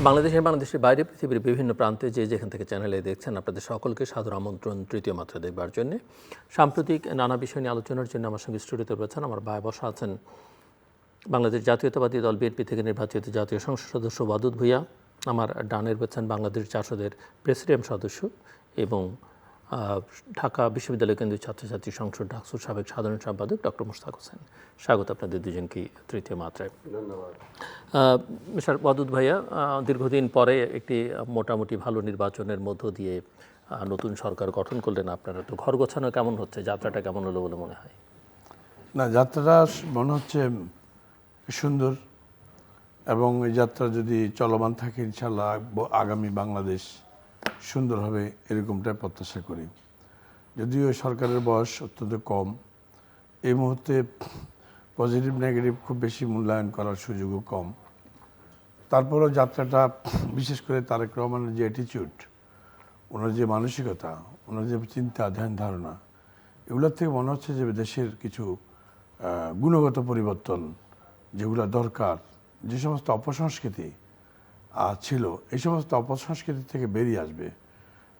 বাংলাদেশের বাইরে পৃথিবীর বিভিন্ন প্রান্তে যেখান থেকে চ্যানেলে দেখছেন আপনাদের সকলকে সাদর আমন্ত্রণ তৃতীয় মাত্রা দেখবার জন্য। সাম্প্রতিক নানা বিষয় নিয়ে আলোচনার জন্য আমার সঙ্গে স্টুডিওতে রয়েছেন আমার ভাই বসা আছেন বাংলাদেশ জাতীয়তাবাদী দল বিএনপি থেকে নির্বাচিত জাতীয় সংসদ সদস্য ওয়াদুদ ভূঁইয়া, আমার ডানের রয়েছেন বাংলাদেশ জাসদের প্রেসিডিয়াম সদস্য এবং ঢাকা বিশ্ববিদ্যালয় কেন্দ্রীয় ছাত্রছাত্রী সংসদ ডাকসুর সাবেক সাধারণ সম্পাদক ডক্টর মুশতাক হোসেন। স্বাগত আপনাদের দুজনকেই তৃতীয় মাত্রায়। ধন্যবাদ। মিস্টার ওয়াদুদ ভাইয়া, দীর্ঘদিন পরে একটি মোটামুটি ভালো নির্বাচনের মধ্য দিয়ে নতুন সরকার গঠন করলেন আপনারা, তো ঘর গোছানো কেমন হচ্ছে, যাত্রাটা কেমন হলো বলে মনে হয়? না, যাত্রাটা মনে হচ্ছে সুন্দর এবং এই যাত্রা যদি চলমান থাকে ইনশাল্লাহ আগামী বাংলাদেশ সুন্দর হবে এরকমটাই প্রত্যাশা করি। যদিও সরকারের বয়স অত্যন্ত কম, এই মুহূর্তে পজিটিভ নেগেটিভ খুব বেশি মূল্যায়ন করার সুযোগও কম, তারপরেও যাত্রাটা বিশেষ করে তারেক রহমানের যে অ্যাটিটিউড, ওনার যে মানসিকতা, ওনার যে চিন্তা ধ্যান ধারণা, এগুলোর থেকে মনে হচ্ছে যে দেশের কিছু গুণগত পরিবর্তন যেগুলো দরকার, যে সমস্ত অপসংস্কৃতি ছিল এই সমস্ত অপসংস্কৃতি থেকে বেরিয়ে আসবে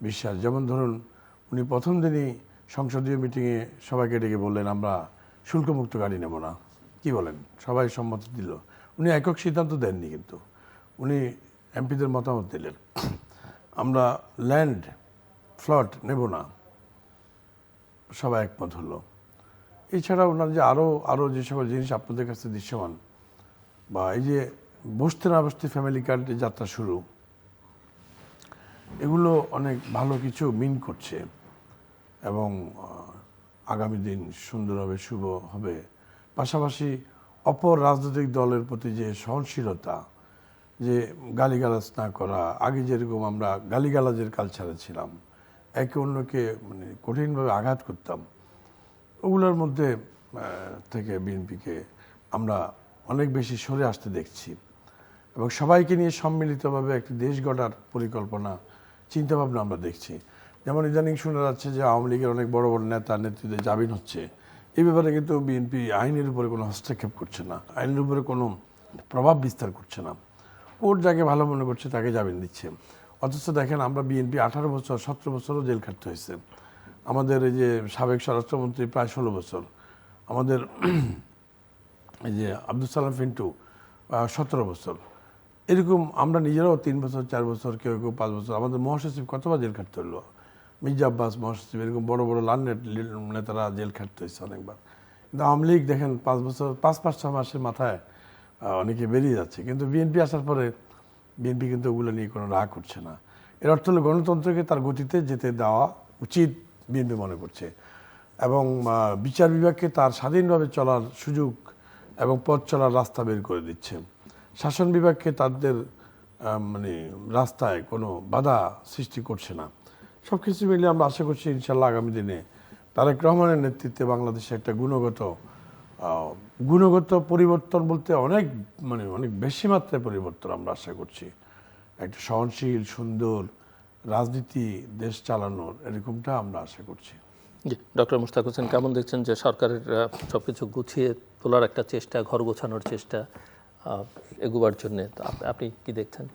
বিশ্বাস। যেমন ধরুন, উনি প্রথম দিনই সংসদীয় মিটিংয়ে সবাইকে ডেকে বললেন আমরা শুল্কমুক্ত গাড়ি নেব না। কি বলেন? সবাই সম্মতি দিল। উনি একক সিদ্ধান্ত দেননি, কিন্তু উনি এমপিদের মতামত দিলেন আমরা ল্যান্ড ফ্লট নেব না, সবাই একমত হলো। এছাড়া ওনার যে আরও যে সকল জিনিস আপনাদের কাছে দৃশ্যমান, বা এই যে বসতে না বসতে ফ্যামিলি কার্ডে যাত্রা শুরু, এগুলো অনেক ভালো কিছু মিন করছে এবং আগামী দিন সুন্দর হবে, শুভ হবে। পাশাপাশি অপর রাজনৈতিক দলের প্রতি যে সহনশীলতা, যে গালিগালাজ না করা, আগে যেরকম আমরা গালিগালাজের কালচারে ছিলাম, একে অন্যকে মানে কঠিনভাবে আঘাত করতাম, ওগুলোর মধ্যে থেকে বিএনপিকে আমরা অনেক বেশি সরে আসতে দেখছি এবং সবাইকে নিয়ে সম্মিলিতভাবে একটি দেশ গড়ার পরিকল্পনা চিন্তাভাবনা আমরা দেখছি। যেমন ইদানিং শোনা যাচ্ছে যে আওয়ামী লীগের অনেক বড় বড় নেতা নেতৃত্বে জামিন হচ্ছে। এই ব্যাপারে কিন্তু বিএনপি আইনের উপরে কোনো হস্তক্ষেপ করছে না, আইনের উপরে কোনো প্রভাব বিস্তার করছে না। কোর্ট যাকে ভালো মনে করছে তাকে জামিন দিচ্ছে। অথচ দেখেন, আমরা বিএনপি 18 বছর 17 বছরও জেল খাটতে হয়েছে। আমাদের এই যে সাবেক স্বরাষ্ট্রমন্ত্রী প্রায় 16 বছর, আমাদের এই যে আব্দুল সালাম পিন্টু 17 বছর, এরকম আমরা নিজেরাও 3 বছর 4 বছর, কেউ কেউ 5 বছর। আমাদের মহাসচিব কতবার জেল খাটতে হলো, মির্জা আব্বাস মহাসচিব, এরকম বড় বড় নেতারা জেল খাটতে হয়েছে অনেকবার। কিন্তু আওয়ামী লীগ দেখেন 5 বছর 5-6 মাসের মাথায় অনেকে বেরিয়ে যাচ্ছে। কিন্তু বিএনপি আসার পরে বিএনপি কিন্তু ওগুলো নিয়ে কোনো রাগ করছে না। এর অর্থ হলো গণতন্ত্রকে তার গতিতে যেতে দেওয়া উচিত বিএনপি মনে করছে, এবং বিচার বিভাগকে তার স্বাধীনভাবে চলার সুযোগ এবং পথ চলার রাস্তা বের করে দিচ্ছে। শাসন বিভাগকে তাদের মানে রাস্তায় কোনো বাধা সৃষ্টি করছে না। সব কিছু মিলে আমরা আশা করছি ইনশাল্লাহ আগামী দিনে তারেক রহমানের নেতৃত্বে বাংলাদেশে একটা গুণগত পরিবর্তন বলতে অনেক বেশি মাত্রায় পরিবর্তন আমরা আশা করছি। একটা সহনশীল সুন্দর রাজনীতি দেশ চালানোর এরকমটা আমরা আশা করছি। জি, ডক্টর মুশতাক হোসেন, কেমন দেখছেন যে সরকারের সব কিছু গুছিয়ে তোলার একটা চেষ্টা, ঘর গোছানোর চেষ্টা এগোবার জন্যে, আপনি কি দেখছেন?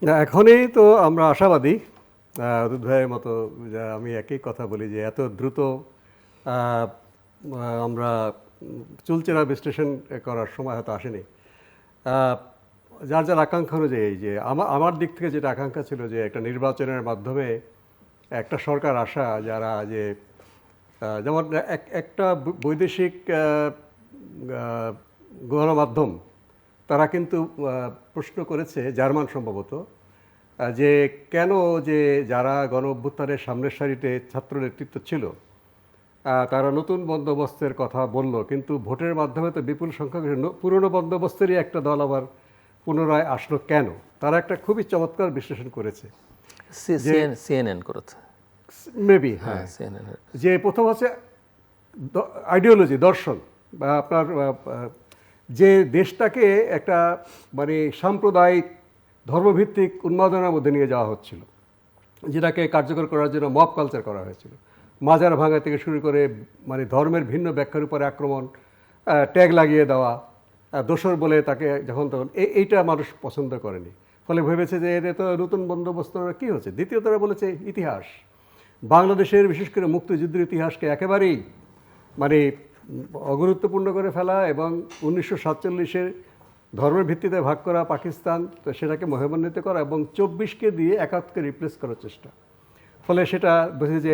না, এখনই তো আমরা আশাবাদী ওদুদ ভাইয়ের মতো। আমি একই কথা বলি যে এত দ্রুত আমরা চুলচেরা বিশ্লেষণ করার সময় হয়তো আসেনি। যার যার আকাঙ্ক্ষা অনুযায়ী, যে আমার দিক থেকে যেটা আকাঙ্ক্ষা ছিল যে একটা নির্বাচনের মাধ্যমে একটা সরকার আসা, যারা যে যেমন একটা বৈদেশিক গণমাধ্যম তারা কিন্তু প্রশ্ন করেছে, জার্মান সম্ভবত, যে কেন যে যারা গণ অভ্যুত্থানের সামনের সারিতে ছাত্র নেতৃত্ব ছিল তারা নতুন বন্দোবস্তের কথা বলল, কিন্তু ভোটের মাধ্যমে তো বিপুল সংখ্যক পুরনো বন্দোবস্তেরই একটা দল আবার পুনরায় আসলো কেন? তারা একটা খুবই চমৎকার বিশ্লেষণ করেছে। সিএনএন করেছে মেবি, হ্যাঁ, যে প্রথম হচ্ছে আইডিওলজি, দর্শন, বা আপনার যে দেশটাকে একটা মানে সাম্প্রদায়িক ধর্মভিত্তিক উন্মাদনার মধ্যে নিয়ে যাওয়া হচ্ছিল, যেটাকে কার্যকর করার জন্য মব কালচার করা হয়েছিল। মাজার ভাঙা থেকে শুরু করে মানে ধর্মের ভিন্ন ব্যাখ্যার উপরে আক্রমণ, ট্যাগ লাগিয়ে দেওয়া, দোসর বলে তাকে যখন তখন এইটা মানুষ পছন্দ করেনি, ফলে ভেবেছে যে এটা তো নতুন বন্দোবস্ত কী হচ্ছে। দ্বিতীয় তারা বলেছে ইতিহাস, বাংলাদেশের বিশেষ করে মুক্তিযুদ্ধের ইতিহাসকে একেবারেই মানে অগুরুত্বপূর্ণ করে ফেলা এবং 1947-এর ধর্মের ভিত্তিতে ভাগ করা পাকিস্তান, তো সেটাকে মহিমান্বিত করা এবং 24কে দিয়ে 71কে রিপ্লেস করার চেষ্টা। ফলে সেটা বুঝে যে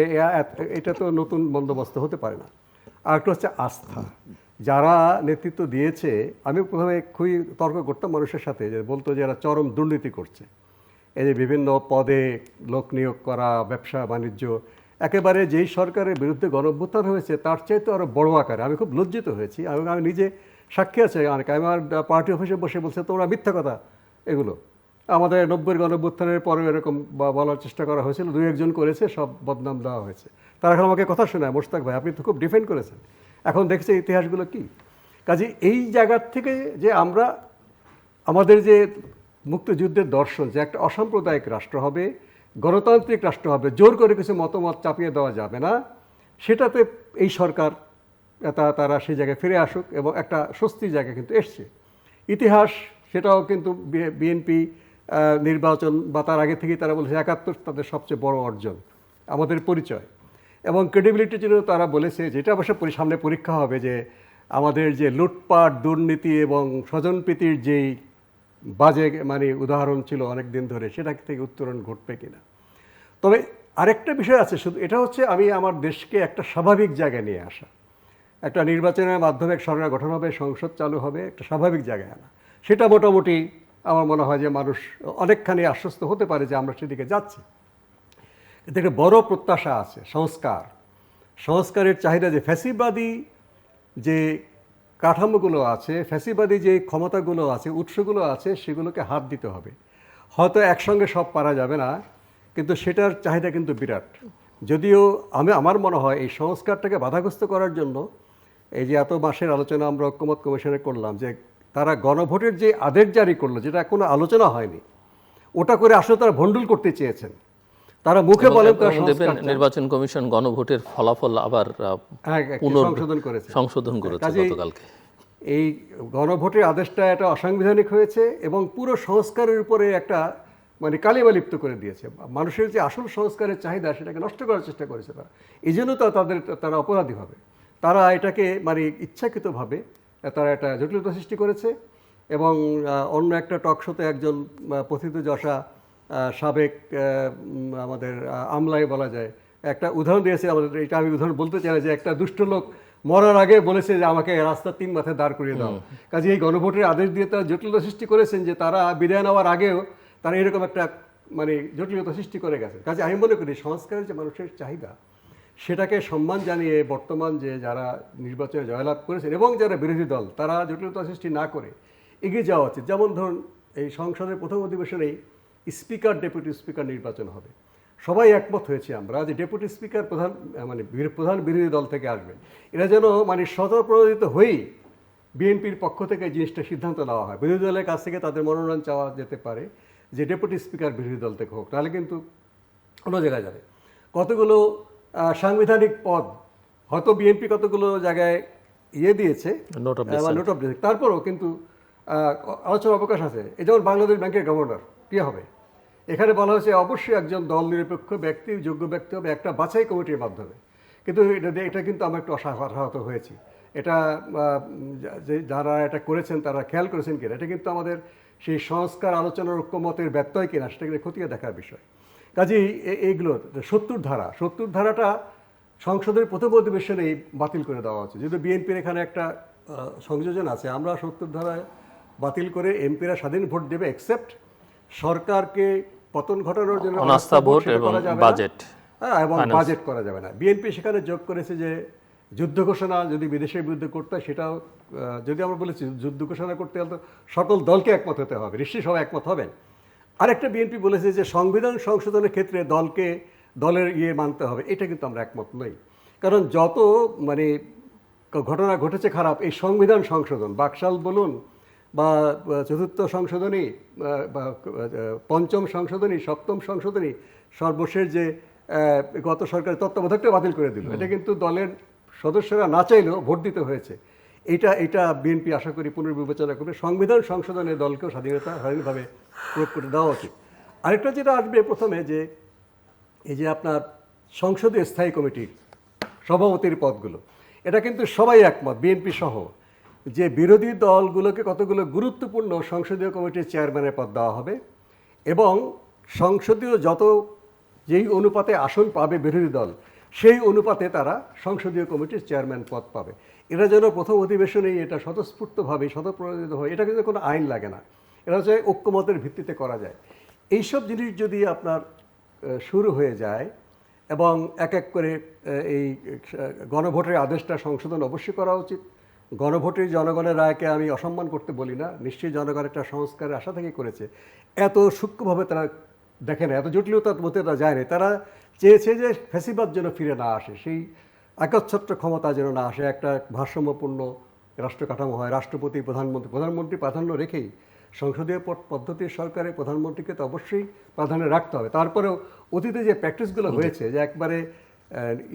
এটা তো নতুন বন্দোবস্ত হতে পারে না। আর একটা হচ্ছে আস্থা, যারা নেতৃত্ব দিয়েছে, আমি প্রথমে খুবই তর্ক করতাম মানুষের সাথে, যে বলতো যে এরা চরম দুর্নীতি করছে, এই যে বিভিন্ন পদে লোক নিয়োগ করা, ব্যবসা বাণিজ্য, একেবারে যেই সরকারের বিরুদ্ধে গণঅভ্যুত্থান হয়েছে তার চাইতে আরও বড় আকারে। আমি খুব লজ্জিত হয়েছি এবং আমি নিজে সাক্ষী আছে, অনেক আমার পার্টি অফিসে বসে বলছে তোমরা মিথ্যা কথা এগুলো। আমাদের 90-এর গণঅভ্যুত্থানের পরেও এরকম বলার চেষ্টা করা হয়েছিল, 2-1 জন করেছে, সব বদনাম দেওয়া হয়েছে। তারা এখন আমাকে কথা শোনায়, মোশতাক ভাই আপনি তো খুব ডিফেন্ড করেছেন, এখন দেখছে ইতিহাসগুলো কি। কাজে এই জায়গার থেকে যে আমরা আমাদের যে মুক্তিযুদ্ধের দর্শন, যে একটা অসাম্প্রদায়িক রাষ্ট্র হবে, গণতান্ত্রিক রাষ্ট্র হবে, জোর করে কিছু মতামত চাপিয়ে দেওয়া যাবে না, সেটাতে এই সরকার তারা সেই জায়গায় ফিরে আসুক এবং একটা স্বস্তির জায়গা কিন্তু এসছে। ইতিহাস সেটাও কিন্তু বিএনপি নির্বাচন বা তার আগে থেকেই তারা বলেছে 71 তাদের সবচেয়ে বড় অর্জন, আমাদের পরিচয় এবং ক্রেডিবিলিটির জন্য তারা বলেছে, যেটা অবশ্য সামনে পরীক্ষা হবে, যে আমাদের যে লুটপাট, দুর্নীতি এবং স্বজনপ্রীতির যেই বাজে মানে উদাহরণ ছিল অনেক দিন ধরে, সেটা থেকে উত্তরণ ঘটবে কিনা। তবে আরেকটা বিষয় আছে, শুধু এটা হচ্ছে আমি আমার দেশকে একটা স্বাভাবিক জায়গায় নিয়ে আসা, একটা নির্বাচনের মাধ্যমে সরকার গঠন হবে, সংসদ চালু হবে, একটা স্বাভাবিক জায়গায় আনা। সেটা মোটামুটি আমার মনে হয় যে মানুষ অনেকখানি আশ্বস্ত হতে পারে যে আমরা সেদিকে যাচ্ছি। এতে একটা বড় প্রত্যাশা আছে, সংস্কারের চাহিদা, যে ফ্যাসিবাদী যে কাঠামোগুলো আছে, ফ্যাসিবাদী যে ক্ষমতাগুলো আছে, উৎসগুলো আছে, সেগুলোকে হাত দিতে হবে। হয়তো একসঙ্গে সব পারা যাবে না, কিন্তু সেটার চাহিদা কিন্তু বিরাট। যদিও আমার মনে হয় এই সংস্কারটাকে বাধাগ্রস্ত করার জন্য এই যে এত মাসের আলোচনা আমরা ঐক্যমত্য কমিশনে করলাম, যে তারা গণভোটের যে আদেশ জারি করলো, যেটা কোনো আলোচনা হয়নি, ওটা করে আসলে তারা ভণ্ডুল করতে চেয়েছেন। তারা মুখে বলেন নির্বাচন কমিশন গণভোটের ফলাফল আবার সংশোধন করেছে গতকালকে। এই গণভোটের আদেশটা এটা অসাংবিধানিক হয়েছে এবং পুরো সংস্কারের উপরে একটা মানে কালিমা লিপ্ত করে দিয়েছে। মানুষের যে আসল সংস্কারের চাহিদা সেটাকে নষ্ট করার চেষ্টা করেছে তারা। এই জন্য তো তারা অপরাধী হবে। তারা এটাকে মানে ইচ্ছাকৃতভাবে তারা একটা জটিলতা সৃষ্টি করেছে। এবং অন্য একটা টক শোতে একজন পথিতযশা সাবেক আমাদের আমলাই বলা যায় একটা উদাহরণ দিয়েছে আমাদের, এটা আমি উদাহরণ বলতে চাই, যে একটা দুষ্ট লোক মরার আগে বলেছে যে আমাকে রাস্তার 3 মাথায় দাঁড় করিয়ে দাও। কাজে এই গণভোটের আদেশ দিয়ে তারা জটিলতা সৃষ্টি করেছেন, যে তারা বিদায় নেওয়ার আগেও তারা এরকম একটা মানে জটিলতা সৃষ্টি করে গেছে। কাজে আমি মনে করি সংস্কারের যে মানুষের চাহিদা, সেটাকে সম্মান জানিয়ে বর্তমান যে যারা নির্বাচনে জয়লাভ করেছেন এবং যারা বিরোধী দল, তারা জটিলতা সৃষ্টি না করে এগিয়ে যাওয়া উচিত। যেমন ধরুন এই সংসদের প্রথম অধিবেশনেই স্পিকার, ডেপুটি স্পিকার নির্বাচন হবে। সবাই একমত হয়েছে আমরা যে ডেপুটি স্পিকার প্রধান বিরোধী দল থেকে আসবেন। এরা যেন মানে স্বতঃপ্রণোদিত হয়েই বিএনপির পক্ষ থেকে এই জিনিসটা সিদ্ধান্ত নেওয়া হয়। বিরোধী দলের কাছ থেকে তাদের মনোনয়ন চাওয়া যেতে পারে যে ডেপুটি স্পিকার বিরোধী দল থেকে হোক, তাহলে কিন্তু অন্য জায়গায় যাবে। কতগুলো সাংবিধানিক পদ হয়তো বিএনপি কতগুলো জায়গায় দিয়েছে, নোট অফ ডিসেন্ট, তারপরেও কিন্তু আলোচনার অবকাশ আছে। এই যেমন বাংলাদেশ ব্যাংকের গভর্নর কী হবে, এখানে বলা হয়েছে অবশ্যই একজন দল নিরপেক্ষ ব্যক্তি, যোগ্য ব্যক্তি হবে একটা বাছাই কমিটির মাধ্যমে। কিন্তু এটা কিন্তু আমরা একটু অসাহত হয়েছি। এটা যারা এটা করেছেন তারা খেয়াল করেছেন কিনা, এটা কিন্তু আমাদের সেই সংস্কার আলোচনার ঐক্যমতের ব্যত্যয় কিনা সেটাকে খতিয়ে দেখার বিষয়। কাজেই এইগুলো 70 ধারাটা সংসদের প্রথম অধিবেশনেই বাতিল করে দেওয়া হচ্ছে। যদি বিএনপির এখানে একটা সংযোজন আছে, আমরা 70 ধারায় বাতিল করে এমপিরা স্বাধীন ভোট দেবে, এক্সেপ্ট সরকারকে পতন ঘটানোর জন্য অনাস্থা ভোট এবং বাজেট, এবং বাজেট করা যাবে না। বিএনপি সেখানে যোগ করেছে যে যুদ্ধ ঘোষণা যদি বিদেশের বিরুদ্ধে করতে হয়, সেটাও যদি আমরা বলেছি যুদ্ধ ঘোষণা করতে হলে তো সকল দলকে একমত হতে হবে, নিশ্চয়ই সবাই একমত হবেন। আরেকটা বিএনপি বলেছে যে সংবিধান সংশোধনের ক্ষেত্রে দলের মানতে হবে। এটা কিন্তু আমরা একমত নই, কারণ যত মানে ঘটনা ঘটেছে খারাপ, এই সংবিধান সংশোধন, বাকশাল বলুন বা 4র্থ সংশোধনী বা 5ম সংশোধনী, 7ম সংশোধনী, সর্বশেষ যে গত সরকারের তত্ত্বাবধায়কটা বাতিল করে দিল, এটা কিন্তু দলের সদস্যরা না চাইলেও ভোট দিতে হয়েছে। এটা বিএনপি আশা করি পুনর্বিবেচনা করবে। সংবিধান সংশোধনের দলকেও স্বাধীনভাবে প্রয়োগ করতে দেওয়া উচিত। আরেকটা যেটা আসবে প্রথমে, যে এই যে আপনার সংসদীয় স্থায়ী কমিটির সভাপতির পদগুলো, এটা কিন্তু সবাই একমত, বিএনপি সহ, যে বিরোধী দলগুলোকে কতগুলো গুরুত্বপূর্ণ সংসদীয় কমিটির চেয়ারম্যানের পদ দেওয়া হবে এবং সংসদীয় যেই অনুপাতে আসন পাবে বিরোধী দল, সেই অনুপাতে তারা সংসদীয় কমিটির চেয়ারম্যান পদ পাবে। এটা যেন প্রথম অধিবেশনেই এটা স্বতঃস্ফূর্তভাবে স্বতঃপ্রণোদিত হয়, এটা কিন্তু কোনো আইন লাগে না, এটা হচ্ছে ঐক্যমতের ভিত্তিতে করা যায়। এইসব জিনিস যদি আপনার শুরু হয়ে যায় এবং এক এক করে এই গণভোটের আদেশটা সংশোধন অবশ্যই করা উচিত। গণভোটের জনগণের রায়কে আমি অসম্মান করতে বলি না, নিশ্চয়ই জনগণ একটা সংস্কারের আশা থেকে করেছে। এত সূক্ষ্মভাবে তারা দেখে না, এত জটিলতার মধ্যে তারা যায় না। তারা চেয়েছে যে ফ্যাসিবাদ যেন ফিরে না আসে, সেই একচ্ছত্র ক্ষমতা যেন না আসে, একটা ভারসাম্যপূর্ণ রাষ্ট্র কাঠামো হয়, রাষ্ট্রপতি প্রধানমন্ত্রী প্রাধান্য রেখেই সংসদীয় পদ্ধতির সরকারে প্রধানমন্ত্রীকে তো অবশ্যই প্রাধান্য রাখতে হবে। তারপরেও অতীতে যে প্র্যাকটিসগুলো হয়েছে, যে একবারে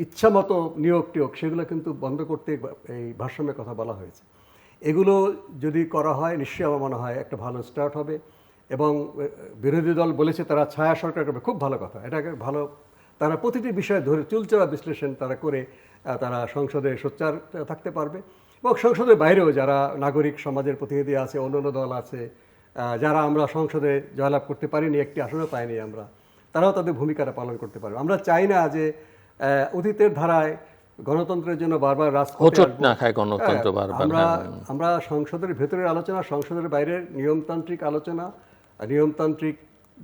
ইচ্ছামতো নিয়োগ টিয়োগ, সেগুলো কিন্তু বন্ধ করতে এই ভারসাম্যের কথা বলা হয়েছে। এগুলো যদি করা হয়, নিশ্চয়ই আমার মনে হয় একটা ভালো স্টার্ট হবে। এবং বিরোধী দল বলেছে তারা ছায়া সরকার করবে, খুব ভালো কথা, এটাকে ভালো। তারা প্রতিটি বিষয় ধরে চুলচেরা বিশ্লেষণ তারা করে তারা সংসদে সোচ্চার থাকতে পারবে। এবং সংসদের বাইরেও যারা নাগরিক সমাজের প্রতিনিধি আছে, অন্যান্য দল আছে, যারা আমরা সংসদে জয়লাভ করতে পারিনি, একটি আসনও পাইনি আমরা, তারাও তাদের ভূমিকাটা পালন করতে পারবে। আমরা চাই না যে অতীতের ধারায় গণতন্ত্রের জন্য বারবার আমরা সংসদের ভেতরের আলোচনা, সংসদের বাইরের নিয়মতান্ত্রিক আলোচনা, নিয়মতান্ত্রিক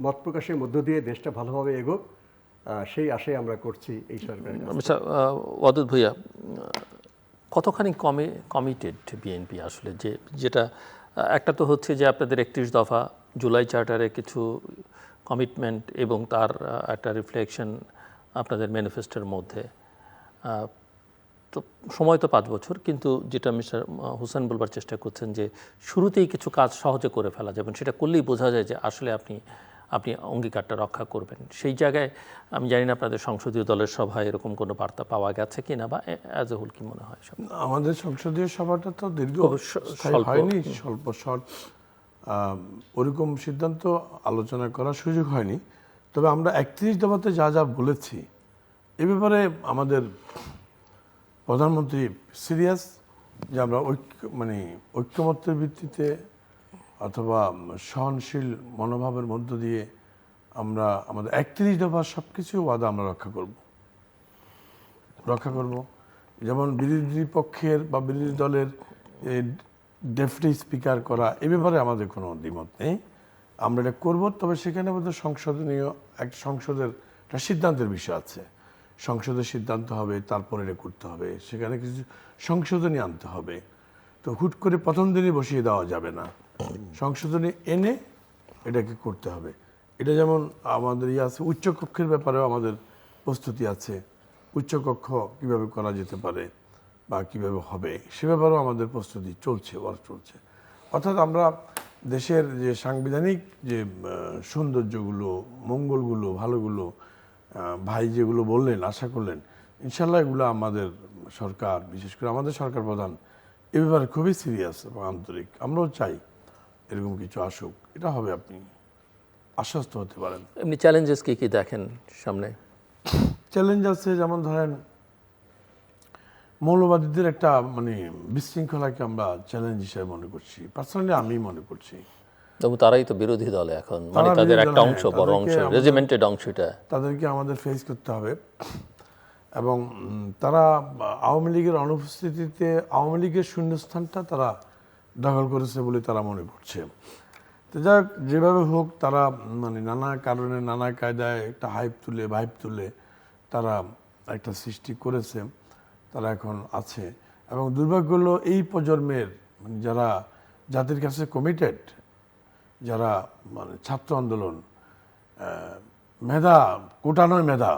মত প্রকাশের মধ্য দিয়ে দেশটা ভালোভাবে এগোক, সেই আশায় আমরা করছি এই সরকারের। ওয়াদুদ ভূঁইয়া, কতখানি কমিটেড বিএনপি আসলে, যেটা একটা তো হচ্ছে যে আপনাদের 31 দফা জুলাই চার্টারে কিছু কমিটমেন্ট এবং তার একটা রিফ্লেকশন আপনাদের ম্যানিফেস্টোর মধ্যে, তো সময় তো 5 বছর, কিন্তু যেটা মিস্টার হোসেন বলবার চেষ্টা করছেন যে শুরুতেই কিছু কাজ সহজে করে ফেলা যাবেন, সেটা করলেই বোঝা যায় যে আসলে আপনি অঙ্গীকারটা রক্ষা করবেন। সেই জায়গায় আমি জানি না আপনাদের সংসদীয় দলের সভায় এরকম কোনো বার্তা পাওয়া গেছে কি না, বা অ্যাজ এ হোল কি মনে হয়? আমাদের সংসদীয় সভাটা তো দীর্ঘ হয়নি, স্বল্প শর্ট, ওরকম সিদ্ধান্ত আলোচনা করার সুযোগ হয়নি। তবে আমরা 31 দফাতে যা যা বলেছি এ ব্যাপারে আমাদের প্রধানমন্ত্রী সিরিয়াস, যে আমরা ঐক্যমত্যের ভিত্তিতে অথবা সহনশীল মনোভাবের মধ্য দিয়ে আমরা আমাদের 31 দফার সব কিছু ওয়াদা আমরা রক্ষা করব। যেমন বিরোধী পক্ষের বা বিরোধী দলের ডেপুটি স্পিকার করা, এ ব্যাপারে আমাদের কোনো দ্বিমত নেই, আমরা এটা করবো। তবে সেখানে আমাদের সংসদের একটা সিদ্ধান্তের বিষয় আছে, সংসদের সিদ্ধান্ত হবে, তারপরে এটা করতে হবে, সেখানে কিছু সংশোধনী আনতে হবে। তো হুট করে প্রথম দিনই বসিয়ে দেওয়া যাবে না, সংশোধনী এনে এটাকে করতে হবে। এটা যেমন আমাদের আছে, উচ্চকক্ষের ব্যাপারেও আমাদের প্রস্তুতি আছে, উচ্চকক্ষ কীভাবে করা যেতে পারে বা কীভাবে হবে সে ব্যাপারেও আমাদের প্রস্তুতি চলছে, ওয়ার্ক চলছে। অর্থাৎ আমরা দেশের যে সাংবিধানিক যে সৌন্দর্যগুলো, মঙ্গলগুলো, ভালোগুলো ভাই যেগুলো বললেন, আশা করলেন, ইনশাল্লাহ এগুলো আমাদের সরকার, বিশেষ করে আমাদের সরকার প্রধান এ ব্যাপারে খুবই সিরিয়াস এবং আন্তরিক। আমরাও চাই এরকম কিছু আসুক, এটা হবে, আপনি আশ্বস্ত হতে পারেন। এমনি চ্যালেঞ্জেস কি দেখেন সামনে? চ্যালেঞ্জ আছে, যেমন ধরেন মৌলবাদীদের একটা বিশৃঙ্খলাকে আমরা চ্যালেঞ্জ হিসেবে মনে করছি, পার্সোনালি আমি মনে করছি। তবু তারাই তো বিরোধী দলে এখন, তাদের একটা অংশ, বড় অংশ, রেজিমেন্টেড অংশটা, তাদেরকে আমাদের ফেস করতে হবে। এবং তারা আওয়ামী লীগের অনুপস্থিতিতে আওয়ামী লীগের শূন্যস্থানটা তারা দখল করেছে বলে তারা মনে করছে। তো যাক, যেভাবে হোক তারা নানা কারণে, নানা কায়দায় একটা ভাইব তুলে তারা একটা সৃষ্টি করেছে, তারা এখন আছে। এবং দুর্ভাগ্য হলো এই প্রজন্মের যারা জাতির কাছে কমিটেড, যারা ছাত্র আন্দোলন, মেধা, কোটা নয় মেধা,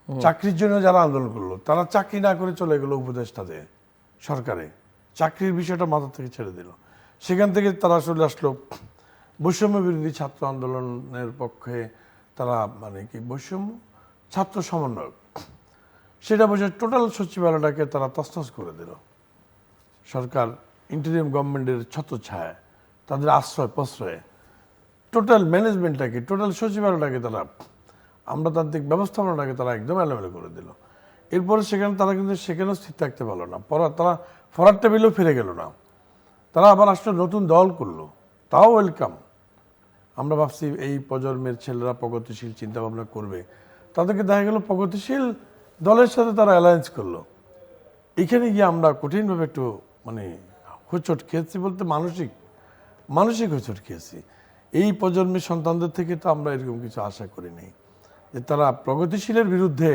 চাকরির জন্য যারা আন্দোলন করলো, তারা চাকরি না করে চলে গেলো উপদেষ্টাতে, সরকারে চাকরির বিষয়টা মাথা থেকে ছেড়ে দিল। সেখান থেকে তারা চলে আসলো বৈষম্য বিরোধী ছাত্র আন্দোলনের পক্ষে, তারা বৈষম্য ছাত্র সমন্বয়ক, সেটা বসে টোটাল সচিবালয়টাকে তারা তছনছ করে দিল। সরকার ইন্টারিম গভর্নমেন্টের ছত্রছায়া, তাদের আশ্রয় প্রশ্রয়ে টোটাল ম্যানেজমেন্টটাকে, টোটাল সচিবালয়টাকে তারা, আমলাতান্ত্রিক ব্যবস্থাপনাটাকে তারা একদম এলোমেলো করে দিল। এরপরে সেখানে তারা কিন্তু সেখানেও স্থির থাকতে পারলো না, তারা ফরার টেবিলেও ফিরে গেল না, তারা আবার আসলে নতুন দল করলো, তাও ওয়েলকাম। আমরা ভাবছি এই প্রজন্মের ছেলেরা প্রগতিশীল চিন্তাভাবনা করবে, তাদেরকে দেখা গেল প্রগতিশীল দলের সাথে তারা অ্যালায়েন্স করলো। এখানে গিয়ে আমরা কঠিনভাবে একটু মানে হোঁচট খেয়েছি, বলতে মানসিক হোঁচট খেয়েছি। এই প্রজন্মের সন্তানদের থেকে তো আমরা এরকম কিছু আশা করি নাই যে তারা প্রগতিশীলের বিরুদ্ধে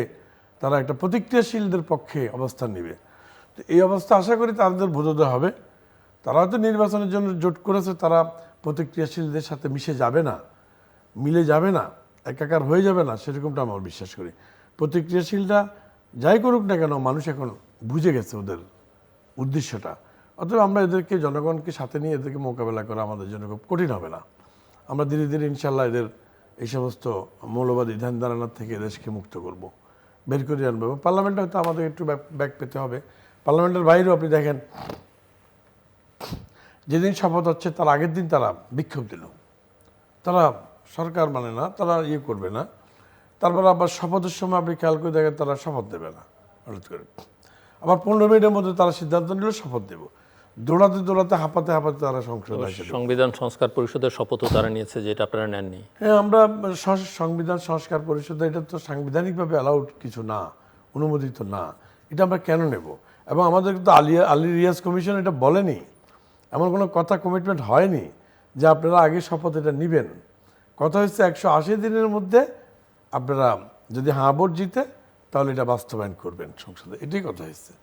তারা একটা প্রতিক্রিয়াশীলদের পক্ষে অবস্থান নেবে। তো এই অবস্থা আশা করি তাদের বোধোদয় হবে। তারা হয়তো নির্বাচনের জন্য জোট করেছে, তারা প্রতিক্রিয়াশীলদের সাথে মিশে যাবে না, মিলে যাবে না, একাকার হয়ে যাবে না, সেরকমটা আমরা বিশ্বাস করি। প্রতিক্রিয়াশীলরা যাই করুক না কেন, মানুষ এখন বুঝে গেছে ওদের উদ্দেশ্যটা। অতএব আমরা এদেরকে, জনগণকে সাথে নিয়ে এদেরকে মোকাবেলা করা আমাদের জন্য খুব কঠিন হবে না। আমরা ধীরে ধীরে ইনশাল্লাহ এদের এই সমস্ত মৌলবাদী ধ্যান ধারণার থেকে দেশকে মুক্ত করব, বের করে আনবো। এবং পার্লামেন্টে হয়তো আমাদের একটু ব্যাক পেতে হবে। পার্লামেন্টের বাইরেও আপনি দেখেন, যেদিন শপথ হচ্ছে তার আগের দিন তারা বিক্ষোভ দিল, তারা সরকার মানে না, তারা ইয়ে করবে না। তারপর আবার শপথের সময় আপনি খেয়াল করে দেখেন তারা শপথ দেবে না, হঠাৎ করে আবার 15 মিনিটের মধ্যে তারা সিদ্ধান্ত নিল শপথ দেব। দৌড়াতে হাঁপাতে তারা সংবিধান সংস্কার পরিষদের শপথও তারা নিয়েছে, যেটা আপনারা নেননি। হ্যাঁ, আমরা সংবিধান সংস্কার পরিষদে, এটা তো সাংবিধানিকভাবে অ্যালাউড কিছু না, অনুমোদিত না, এটা আমরা কেন নেব? এবং আমাদের তো আলী রিয়াজ কমিশন এটা বলেনি, এমন কোনো কথা কমিটমেন্ট হয়নি যে আপনারা আগে শপথ এটা নেবেন। কথা হচ্ছে 180 দিনের মধ্যে আপনারা যদি ভোট জিতে তাহলে এটা বাস্তবায়ন করবেন সংসদে, এটাই কথা হচ্ছে।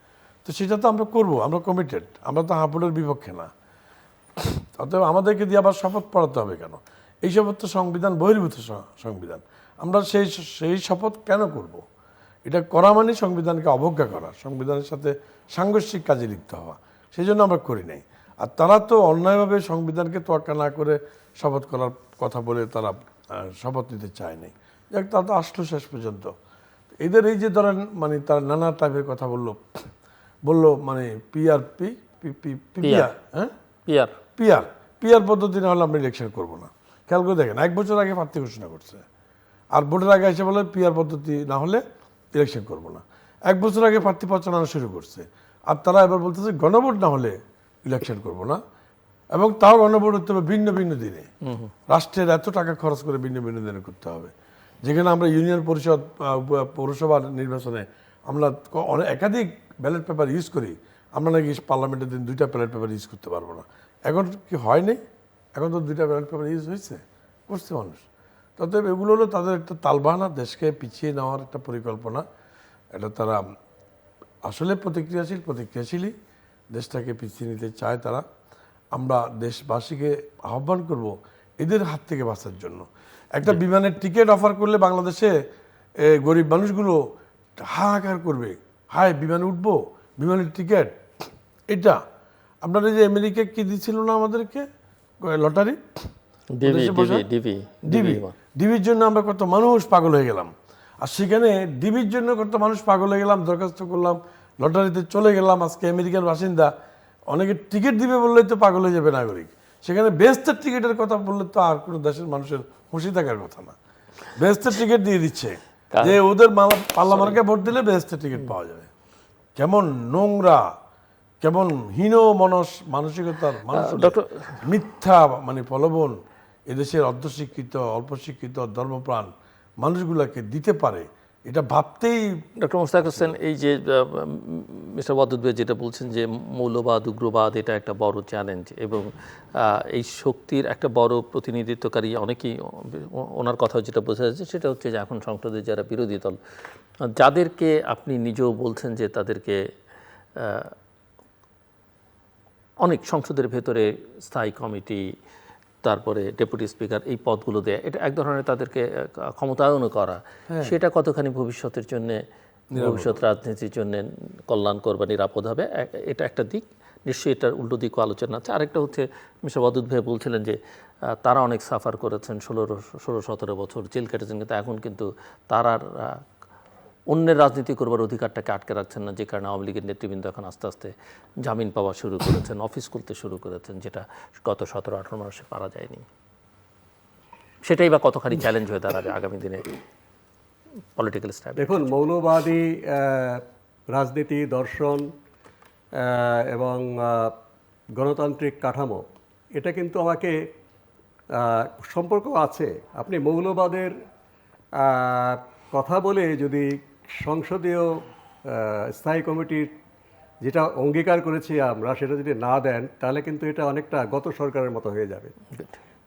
তো সেটা তো আমরা করব, আমরা কমিটেড, আমরা তো ভোটের বিপক্ষে না। অতএব আমাদেরকে দিয়ে আবার শপথ পড়াতে হবে কেন? এই শপথ তো সংবিধান বহির্ভূত সংবিধান, আমরা সেই শপথ কেন করব? এটা করা মানে সংবিধানকে অবজ্ঞা করা, সংবিধানের সাথে সাংঘর্ষিক কাজে লিপ্ত হওয়া, সেই জন্য আমরা করি নাই। আর তারা তো অন্যায়ভাবে সংবিধানকে তোয়াক্কা না করে শপথ করার কথা বলে তারা শপথ নিতে চায় নাই। যাক, তারা তো আসলো শেষ পর্যন্ত। এদের এই যে ধরেন মানে তার নানা টাইপের কথা বললো মানে পিআর পদ্ধতি না হলে আমরা ইলেকশন করবো না। খেয়াল করে দেখেন, 1 বছর আগে প্রার্থী ঘোষণা করছে, আর ভোটের আগে এসে বলে পিআর পদ্ধতি না হলে ইলেকশন করবো না। 1 বছর আগে প্রার্থী প্রচারণা শুরু করছে, আর তারা এবার বলতেছে গণভোট না হলে ইলেকশন করবো না। এবং তাও গণভোট হতে হবে ভিন্ন ভিন্ন দিনে, রাষ্ট্রের এত টাকা খরচ করে ভিন্ন ভিন্ন দিনে করতে হবে। যেখানে আমরা ইউনিয়ন পরিষদ, পৌরসভার নির্বাচনে আমরা একাধিক ব্যালট পেপার ইউজ করি, আমরা নাকি পার্লামেন্টের দিন 2টা ব্যালট পেপার ইউজ করতে পারবো না। এখন কি হয় নাই? এখন তো 2টা ব্যালট পেপার ইউজ করছে মানুষ। তবে এগুলো হলো তাদের একটা তালবাহানা, দেশকে পিছিয়ে নেওয়ার একটা পরিকল্পনা। এটা তারা আসলে প্রতিক্রিয়াশীলই দেশটাকে পিছিয়ে নিতে চায় তারা। আমরা দেশবাসীকে আহ্বান করব এদের হাত থেকে বাঁচার জন্য। একটা বিমানের টিকিট অফার করলে বাংলাদেশে গরিব মানুষগুলো হাহাকার করবে, হায় বিমানে উঠবো, বিমানের টিকিট। এটা আপনারা যে আমেরিকা কি দিচ্ছিল না আমাদেরকে লটারি, ডিবির জন্য আমরা কত মানুষ পাগল হয়ে গেলাম। আর সেখানে ডিবির জন্য কত মানুষ পাগল হয়ে গেলাম, দরখাস্ত করলাম, লটারিতে চলে গেলাম। আজকে আমেরিকার বাসিন্দা অনেকে টিকিট দিবে বললেই তো পাগল হয়ে যাবে নাগরিক। সেখানে বেহেশতের টিকিটের কথা বললে তো আর কোনো দেশের মানুষের খুশি থাকার কথা না। বেহেশতের টিকিট দিয়ে দিচ্ছে যে ওদের পাল্লা মার্কে ভোট দিলে বেহেশতের টিকিট পাওয়া যাবে। কেমন নোংরা, কেমন হীন মানসিকতার মানুষ, মিথ্যা মানে প্রলোভন এদেশের অর্ধশিক্ষিত, অল্প শিক্ষিত, ধর্মপ্রাণ মানুষগুলোকে দিতে পারে, এটা ভাবতেই। ডক্টর মোশতাক হোসেন, এই যে মিস্টার ওয়াদুদ ভাই যেটা বলছেন যে মৌলবাদ, উগ্রবাদ এটা একটা বড় চ্যালেঞ্জ, এবং এই শক্তির একটা বড় প্রতিনিধিত্বকারী অনেকেই, ওনার কথা যেটা বোঝা যাচ্ছে সেটা হচ্ছে যে এখন সংসদে যারা বিরোধী দল, যাদেরকে আপনি নিজেও বলছেন যে তাদেরকে অনেক সংসদের ভেতরে স্থায়ী কমিটি, তারপরে ডেপুটি স্পিকার, এই পদগুলো দেয়া, এটা এক ধরনের তাদেরকে ক্ষমতায়নও করা, সেটা কতখানি ভবিষ্যতের জন্য, ভবিষ্যৎ রাজনীতির জন্য কল্যাণকর বা নিরাপদ হবে, এটা একটা দিক। নিশ্চয়ই এটার উল্টো দিকও আলোচনা আছে। আরেকটা হচ্ছে মিস্টার ওয়াদুদ ভাই বলছিলেন যে তারা অনেক সাফার করেছেন, 16-17 বছর জেল কেটেছেন, কিন্তু এখন কিন্তু তার আর অন্যের রাজনীতি করবার অধিকারটাকে আটকে রাখছেন না, যে কারণে আওয়ামী লীগের নেতৃবৃন্দ এখন আস্তে আস্তে জামিন পাওয়া শুরু করেছেন, অফিস খুলতে শুরু করেছেন, যেটা গত 17-18 মাসে পারা যায়নি। সেটাই বা কতখানি চ্যালেঞ্জ হয়ে দাঁড়াবে আগামী দিনে পলিটিক্যাল স্ট্যান্ড? দেখুন, মৌলবাদী রাজনীতি, দর্শন এবং গণতান্ত্রিক কাঠামো, এটা কিন্তু আমাকে সম্পর্ক আছে। আপনি মৌলবাদের কথা বলে যদি সংসদীয় স্থায়ী কমিটির যেটা অঙ্গীকার করেছি আমরা সেটা যদি না দেন, তাহলে কিন্তু এটা অনেকটা গত সরকারের মতো হয়ে যাবে।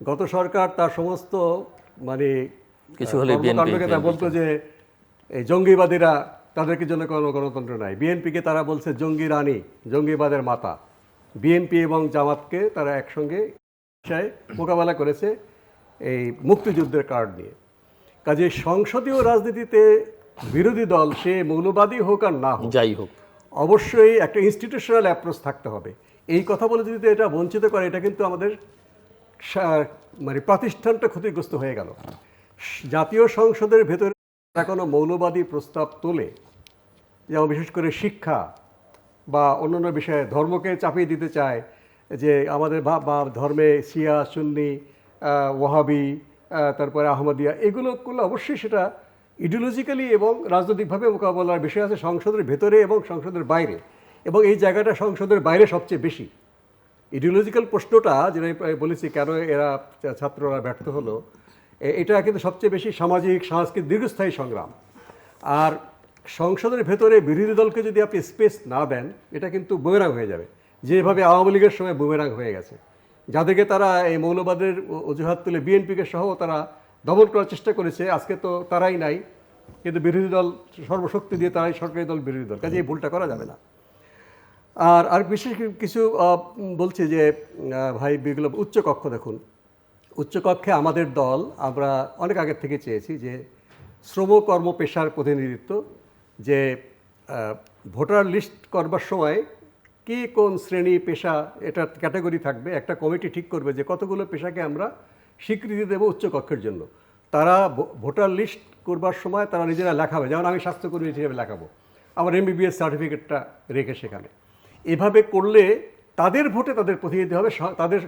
গত সরকার তার সমস্ত মানে কিছু হলে কর্মকাণ্ডকে তা বলতো যে এই জঙ্গিবাদীরা, তাদেরকে জন্য কোনো গণতন্ত্র নাই। বিএনপিকে তারা বলছে জঙ্গি রানী, জঙ্গিবাদের মাতা। বিএনপি এবং জামাতকে তারা একসঙ্গে মোকাবেলা করেছে এই মুক্তিযুদ্ধের কার্ড নিয়ে। কাজে সংসদীয় রাজনীতিতে বিরোধী দল, সে মৌলবাদী হোক আর না হোক, যাই হোক, অবশ্যই একটা ইনস্টিটিউশনাল অ্যাপ্রোচ থাকতে হবে। এই কথা বলে যদি এটা বঞ্চিত করে, এটা কিন্তু আমাদের মানে প্রতিষ্ঠানটা ক্ষতিগ্রস্ত হয়ে গেল। জাতীয় সংসদের ভেতরে কোনো মৌলবাদী প্রস্তাব তোলে, যেমন বিশেষ করে শিক্ষা বা অন্যান্য বিষয়ে ধর্মকে চাপিয়ে দিতে চায়, যে আমাদের বা ধর্মে শিয়া, সুন্নি, ওয়াহাবি, তারপরে আহমদিয়া, এগুলো করলে অবশ্যই সেটা ইডিওলজিক্যালি এবং রাজনৈতিকভাবে মোকাবেলার বিষয় আছে সংসদের ভেতরে এবং সংসদের বাইরে। এবং এই জায়গাটা সংসদের বাইরে সবচেয়ে বেশি। ইডিওলজিক্যাল প্রশ্নটা যেটা বলেছি, কেন এরা ছাত্ররা ব্যর্থ হলো, এটা কিন্তু সবচেয়ে বেশি সামাজিক, সাংস্কৃতিক দীর্ঘস্থায়ী সংগ্রাম। আর সংসদের ভেতরে বিরোধী দলকে যদি আপনি স্পেস না দেন, এটা কিন্তু বুমেরাং হয়ে যাবে, যেভাবে আওয়ামী লীগের সময় বুমেরাং হয়ে গেছে। যাদেরকে তারা এই মৌলবাদের অজুহাত তুলে বিএনপিকে সহ তারা দমন করার চেষ্টা করেছে, আজকে তো তারাই নাই, কিন্তু বিরোধী দল সর্বশক্তি দিয়ে তারাই সরকারি দল, বিরোধী দল। কাজে এই ভুলটা করা যাবে না। আর বিশেষ কিছু বলছি যে ভাই বিপ্লব, উচ্চকক্ষ দেখুন, উচ্চকক্ষে আমাদের দল, আমরা অনেক আগের থেকে চেয়েছি যে শ্রম কর্ম পেশার প্রতিনিধিত্ব, যে ভোটার লিস্ট করবার সময় কি কোন শ্রেণী পেশা এটা ক্যাটাগরি থাকবে, একটা কমিটি ঠিক করবে যে কতগুলো পেশাকে আমরা স্বীকৃতি দেবো উচ্চকক্ষের জন্য। তারা ভোটার লিস্ট করবার সময় তারা নিজেরা লেখাবে, যেমন আমি স্বাস্থ্যকর্মী হিসেবে লেখাবো, আমার MBBS সার্টিফিকেটটা রেখে সেখানে। এভাবে করলে তাদের ভোটে তাদের প্রতিনিধি হবে, তাদের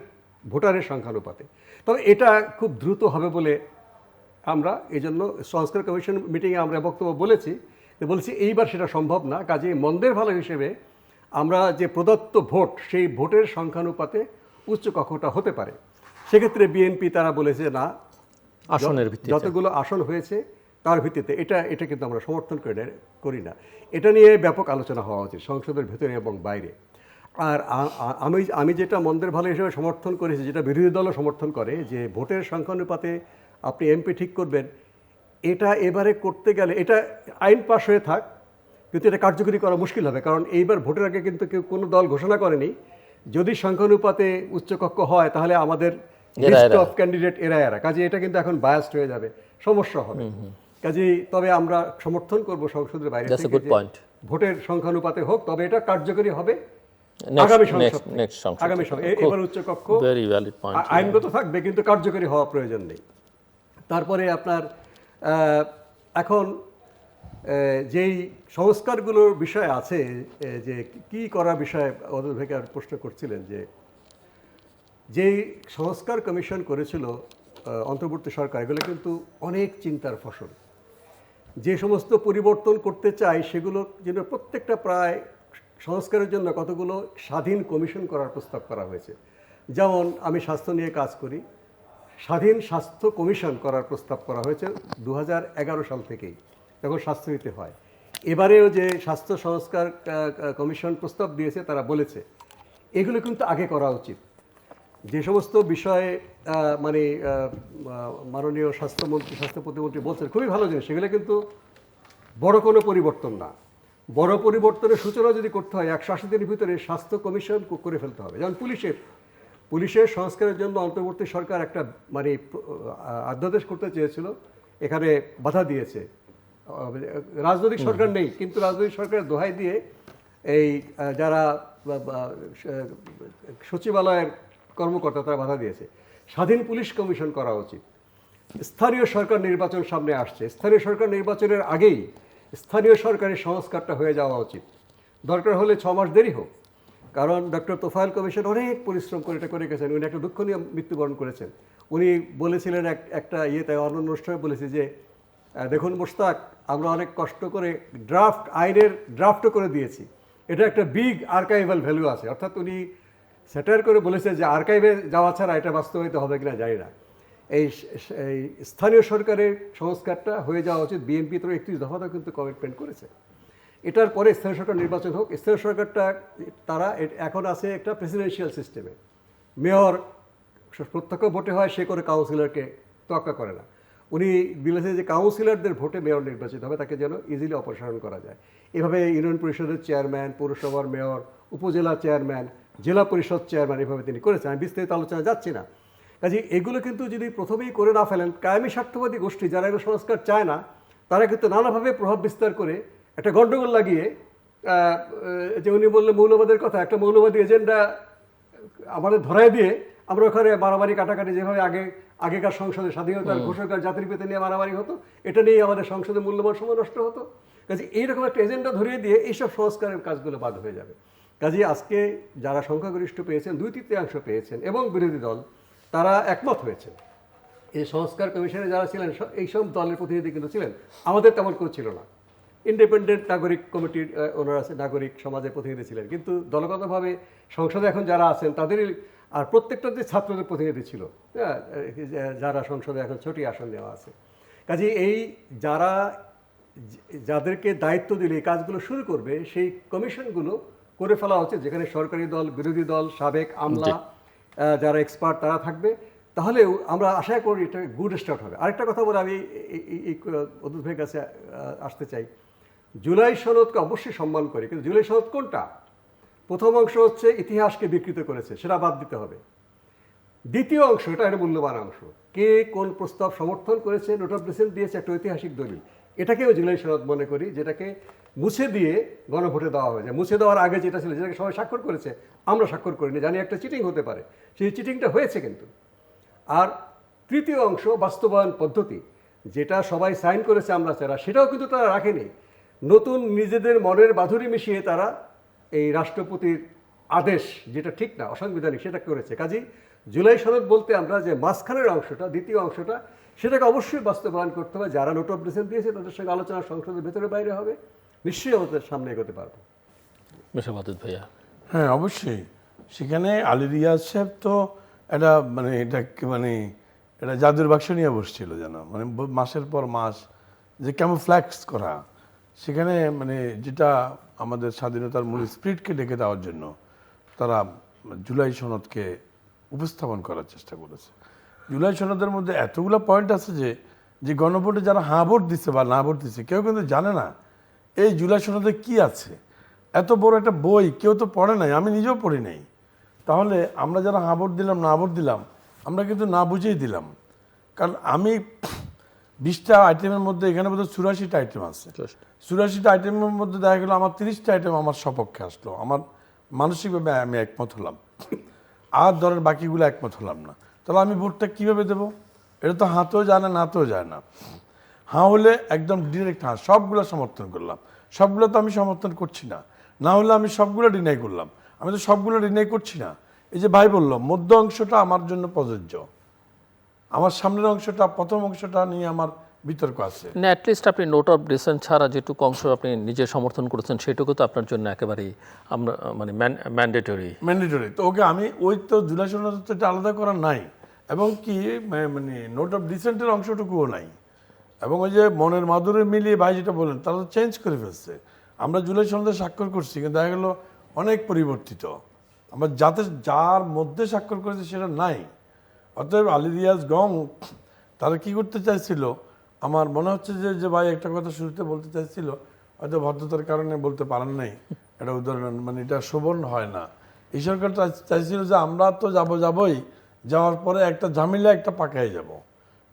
ভোটারের সংখ্যানুপাতে। তবে এটা খুব দ্রুত হবে বলে আমরা এই জন্য সংস্কার কমিশন মিটিংয়ে আমরা বক্তব্য বলেছি, এইবার সেটা সম্ভব না। কাজেই মন্দের ভালো হিসেবে আমরা যে প্রদত্ত ভোট, সেই ভোটের সংখ্যানুপাতে উচ্চকক্ষটা হতে পারে। সেক্ষেত্রে বিএনপি তারা বলেছে না, আসনের ভিত্তিতে যতগুলো আসন হয়েছে তার ভিত্তিতে, এটা কিন্তু আমরা সমর্থন করি না। এটা নিয়ে ব্যাপক আলোচনা হওয়া উচিত সংসদের ভেতরে এবং বাইরে। আর আমি যেটা মন্দের ভালো হিসেবে সমর্থন করেছি, যেটা বিরোধী দলও সমর্থন করে, যে ভোটের সংখ্যানুপাতে আপনি এমপি ঠিক করবেন, এটা এবারে করতে গেলে এটা আইন পাশ হয়ে থাক, কিন্তু এটা কার্যকরী করা মুশকিল হবে। কারণ এইবার ভোটের আগে কিন্তু কোনো দল ঘোষণা করেনি যদি সংখ্যানুপাতে উচ্চকক্ষ হয় তাহলে আমাদের লিস্ট অফ ক্যান্ডিডেট এরা। কাজে এটা কিন্তু এখন বায়াসড হয়ে যাবে, সমস্যা হবে। কাজেই তবে আমরা সমর্থন করব সংসদের বাইরে থেকে ভোটের সংখ্যানুপাতে হোক, তবে এটা কার্যকরী হবে আগামী সংসদ। এবার উচ্চকক্ষ আইনগত থাকবে, কিন্তু কার্যকরী হওয়া প্রয়োজন নেই। তারপরে আপনার এখন যেই সংস্কারগুলোর বিষয় আছে, যে কি করার বিষয়ে অদূর থেকে আর প্রশ্ন করছিলেন, যে যেই সংস্কার কমিশন করেছিল অন্তর্বর্তী সরকার, এগুলো কিন্তু অনেক চিন্তার ফসল। যে সমস্ত পরিবর্তন করতে চাই সেগুলো যেন প্রত্যেকটা প্রায় সংস্কারের জন্য কতগুলো স্বাধীন কমিশন করার প্রস্তাব করা হয়েছে। যেমন আমি স্বাস্থ্য নিয়ে কাজ করি, স্বাধীন স্বাস্থ্য কমিশন করার প্রস্তাব করা হয়েছে 2011 সাল থেকেই, যখন স্বাস্থ্যনীতি হয়। এবারেও যে স্বাস্থ্য সংস্কার কমিশন প্রস্তাব দিয়েছে, তারা বলেছে এগুলো কিন্তু আগে করা উচিত। যে সমস্ত বিষয়ে মানে মাননীয় স্বাস্থ্য প্রতিমন্ত্রী বলছেন খুবই ভালো জিনিস, সেগুলো কিন্তু বড় কোনো পরিবর্তন না। বড় পরিবর্তনের সূচনা যদি করতে হয় 180 দিনের ভিতরে স্বাস্থ্য কমিশন করে ফেলতে হবে। যেমন পুলিশের সংস্কারের জন্য অন্তর্বর্তী সরকার একটা মানে অধ্যাদেশ করতে চেয়েছিল, এখানে বাধা দিয়েছে। রাজনৈতিক সরকার নেই, কিন্তু রাজনৈতিক সরকারের দোহাই দিয়ে এই যারা সচিবালয়ের কর্মকর্তা তারা বাধা দিয়েছে। স্বাধীন পুলিশ কমিশন করা উচিত। স্থানীয় সরকার নির্বাচন সামনে আসছে, স্থানীয় সরকার নির্বাচনের আগেই স্থানীয় সরকারের সংস্কারটা হয়ে যাওয়া উচিত। দরকার হলে 6 মাস দেরি হোক, কারণ ডক্টর তোফায়েল কমিশন অনেক পরিশ্রম করে এটা করে গেছেন। উনি একটা দুঃখনীয় মৃত্যুবরণ করেছেন। উনি বলেছিলেন একটা ইয়েতে অন্য অনুষ্ঠানে বলেছে যে দেখুন মোশতাক, আমরা অনেক কষ্ট করে আইনের ড্রাফটও করে দিয়েছি, এটা একটা বিগ আর্কাইভাল ভ্যালু আছে। অর্থাৎ উনি স্যাটায়ার করে বলেছে যে আর্কাইভে যাওয়া ছাড়া এটা বাস্তবায়িত হবে কিনা জানি না। এই স্থানীয় সরকারের সংস্কারটা হয়ে যাওয়া উচিত। বিএনপি তো 31 দফাতেও কিন্তু কমিটমেন্ট করেছে। এটার পরে স্থানীয় সরকার নির্বাচন হোক। স্থানীয় সরকারটা তারা এখন আছে একটা প্রেসিডেন্সিয়াল সিস্টেমে। মেয়র প্রত্যক্ষ ভোটে হয়, সে করে কাউন্সিলরকে তোয়াক্কা করে না। উনি বলেছেন যে কাউন্সিলরদের ভোটে মেয়র নির্বাচিত হবে, তাকে যেন ইজিলি অপসারণ করা যায়। এভাবে ইউনিয়ন পরিষদের চেয়ারম্যান, পৌরসভার মেয়র, উপজেলা চেয়ারম্যান, জেলা পরিষদ চেয়ারম্যান এভাবে তিনি করেছেন। আমি বিস্তারিত আলোচনা যাচ্ছি না। কাজে এগুলো কিন্তু যদি প্রথমেই করে না ফেলেন, কায়েমি স্বার্থবাদী গোষ্ঠী যারা এগুলো সংস্কার চায় না, তারা কিন্তু নানাভাবে প্রভাব বিস্তার করে একটা গণ্ডগোল লাগিয়ে, যে উনি বললেন মৌলবাদের কথা, একটা মৌলবাদী এজেন্ডা আমাদের ধরাই দিয়ে আমরা ওখানে মারামারি কাটাকাটি, যেভাবে আগেকার সংসদে স্বাধীনতার ঘোষকার জাতির পিতা নিয়ে মারামারি হতো, এটা নিয়ে আমাদের সংসদে মূল্যবান সময় নষ্ট হতো। কাজে এইরকম একটা এজেন্ডা ধরিয়ে দিয়ে এইসব সংস্কারের কাজগুলো বাদ হয়ে যাবে। কাজে আজকে যারা সংখ্যাগরিষ্ঠ পেয়েছেন, 2/3 পেয়েছেন এবং বিরোধী দল, তারা একমত হয়েছেন। এই সংস্কার কমিশনে যারা ছিলেন এইসব দলের প্রতিনিধি কিন্তু ছিলেন, আমাদের তেমন কেউ ছিল না। ইন্ডিপেন্ডেন্ট নাগরিক কমিটির ওনারা আছে, নাগরিক সমাজের প্রতিনিধি ছিলেন। কিন্তু দলগতভাবে সংসদে এখন যারা আছেন তাদেরই, আর প্রত্যেকটাতে ছাত্রদের প্রতিনিধি ছিল, যারা সংসদে এখন 6টি আসন নেওয়া আছে। কাজে এই যাদেরকে দায়িত্ব দিলে এই কাজগুলো শুরু করবে, সেই কমিশনগুলো করে ফেলা উচিত, যেখানে সরকারি দল, বিরোধী দল, সাবেক আমলা, যারা এক্সপার্ট তারা থাকবে। তাহলেও আমরা আশা করি এটা গুড স্টার্ট হবে। আরেকটা কথা বলে আমি এই অদ্ভুত ভাইয়ের কাছে আসতে চাই। জুলাই সনদকে অবশ্যই সম্মান করি, কিন্তু জুলাই সনদ কোনটা? প্রথম অংশ হচ্ছে ইতিহাসকে বিকৃত করেছে, সেটা বাদ দিতে হবে। দ্বিতীয় অংশ, এটা একটা মূল্যবান অংশ, কে কোন প্রস্তাব সমর্থন করেছে, নোট অফ ডিসেন্ট দিয়েছে, একটা ঐতিহাসিক দলিল, এটাকেও জুলাই সনদ মনে করি, যেটাকে মুছে দিয়ে গণভোটে দেওয়া হয়েছে। মুছে দেওয়ার আগে যেটা ছিল, যেটাকে সবাই স্বাক্ষর করেছে, আমরা স্বাক্ষর করিনি, জানি একটা চিটিং হতে পারে, সেই চিটিংটা হয়েছে কিন্তু। আর তৃতীয় অংশ বাস্তবায়ন পদ্ধতি, যেটা সবাই সাইন করেছে আমরা ছাড়া, সেটাও কিন্তু তারা রাখেনি। নতুন নিজেদের মনের বাঁধুরি মিশিয়ে তারা এই রাষ্ট্রপতির আদেশ, যেটা ঠিক না, অসাংবিধানিক, সেটা করেছে। কাজেই জুলাই সনদ বলতে আমরা যে মাঝখানের অংশটা, দ্বিতীয় অংশটা, সেটাকে অবশ্যই বাস্তবায়ন করতে হবে। যারা নোট অফ ডিসেন্ট দিয়েছে তাদের সঙ্গে আলোচনা সংসদের ভেতরে বাইরে হবে, নিশ্চয়ই আমাদের সামনে এগোতে পারবো। মেশাবাদ ভাইয়া। হ্যাঁ, অবশ্যই। সেখানে আলী রিয়াজ সাহেব তো এটা এটা জাদুর বাক্স নিয়ে বসছিল যেন, মাসের পর মাস যে ক্যামোফ্ল্যাক্স করা, সেখানে যেটা আমাদের স্বাধীনতার মূল স্পিরিটকে ডেকে দেওয়ার জন্য তারা জুলাই সনদকে উপস্থাপন করার চেষ্টা করেছে। জুলাই সনদের মধ্যে এতগুলো পয়েন্ট আছে যে গণভোটে যারা হাঁ ভোট দিচ্ছে বা না ভোট দিচ্ছে, কেউ কিন্তু জানে না এই জুলাই সনদে কি আছে। এত বড় একটা বই কেউ তো পড়ে নাই, আমি নিজেও পড়ি নাই। তাহলে আমরা যারা হাঁ ভোট দিলাম, না ভোট দিলাম, আমরা কিন্তু না বুঝেই দিলাম। কারণ আমি 20টা আইটেমের মধ্যে এখানে বোধহয় 84টা আইটেম আছে। 84টা আইটেমের মধ্যে দেখা গেলো আমার 30টা আইটেম আমার সপক্ষে আসলো, আমার মানসিকভাবে আমি একমত হলাম, আর দলের বাকিগুলো একমত হলাম না। তাহলে আমি ভোটটা কীভাবে দেবো? এটা তো হাতেও যায় না, নাতেও যায় না। হাঁ হলে একদম ডিরেক্ট হাঁ, সবগুলো সমর্থন করলাম। সবগুলো তো আমি সমর্থন করছি না, না হলে আমি সবগুলো ডিনাই করলাম। আমি তো সবগুলো ডিনাই করছি না। এই যে ভাই বললো মধ্য অংশটা আমার জন্য প্রযোজ্য, আমার সামনের অংশটা, প্রথম অংশটা নিয়ে আমার বিতর্ক আছে। না, অ্যাটলিস্ট আপনি নোট অফ ডিসেন্ট ছাড়া যেটুকু অংশ আপনি নিজে সমর্থন করেছেন, সেটুকু তো আপনার জন্য একেবারেই আমরা ম্যান্ডেটরি। তো ওকে আমি ওই তো জুলাই সনদ তো এটা আলাদা করা নাই, এবং কি নোট অফ ডিসেন্টের অংশটুকুও নাই। এবং ওই যে মনের মাধুরী মিলিয়ে ভাই যেটা বলেন, তারা তো চেঞ্জ করে ফেলছে। আমরা জুলাই সনদে স্বাক্ষর করছি, কিন্তু দেখা গেলো অনেক পরিবর্তিত। আমরা যার মধ্যে স্বাক্ষর করেছে সেটা নাই। অতএব আলী রিয়াজ গং তারা কি করতে চাইছিল, আমার মনে হচ্ছে যে ভাই একটা কথা শুরুতে বলতে চাইছিল, হয়তো ভদ্রতার কারণে বলতে পারেন নাই। এটা উদাহরণ এটা শোভন হয় না। এই সরকারটা চাইছিল যে আমরা তো যাবই, যাওয়ার পরে একটা একটা পাকায় যাব,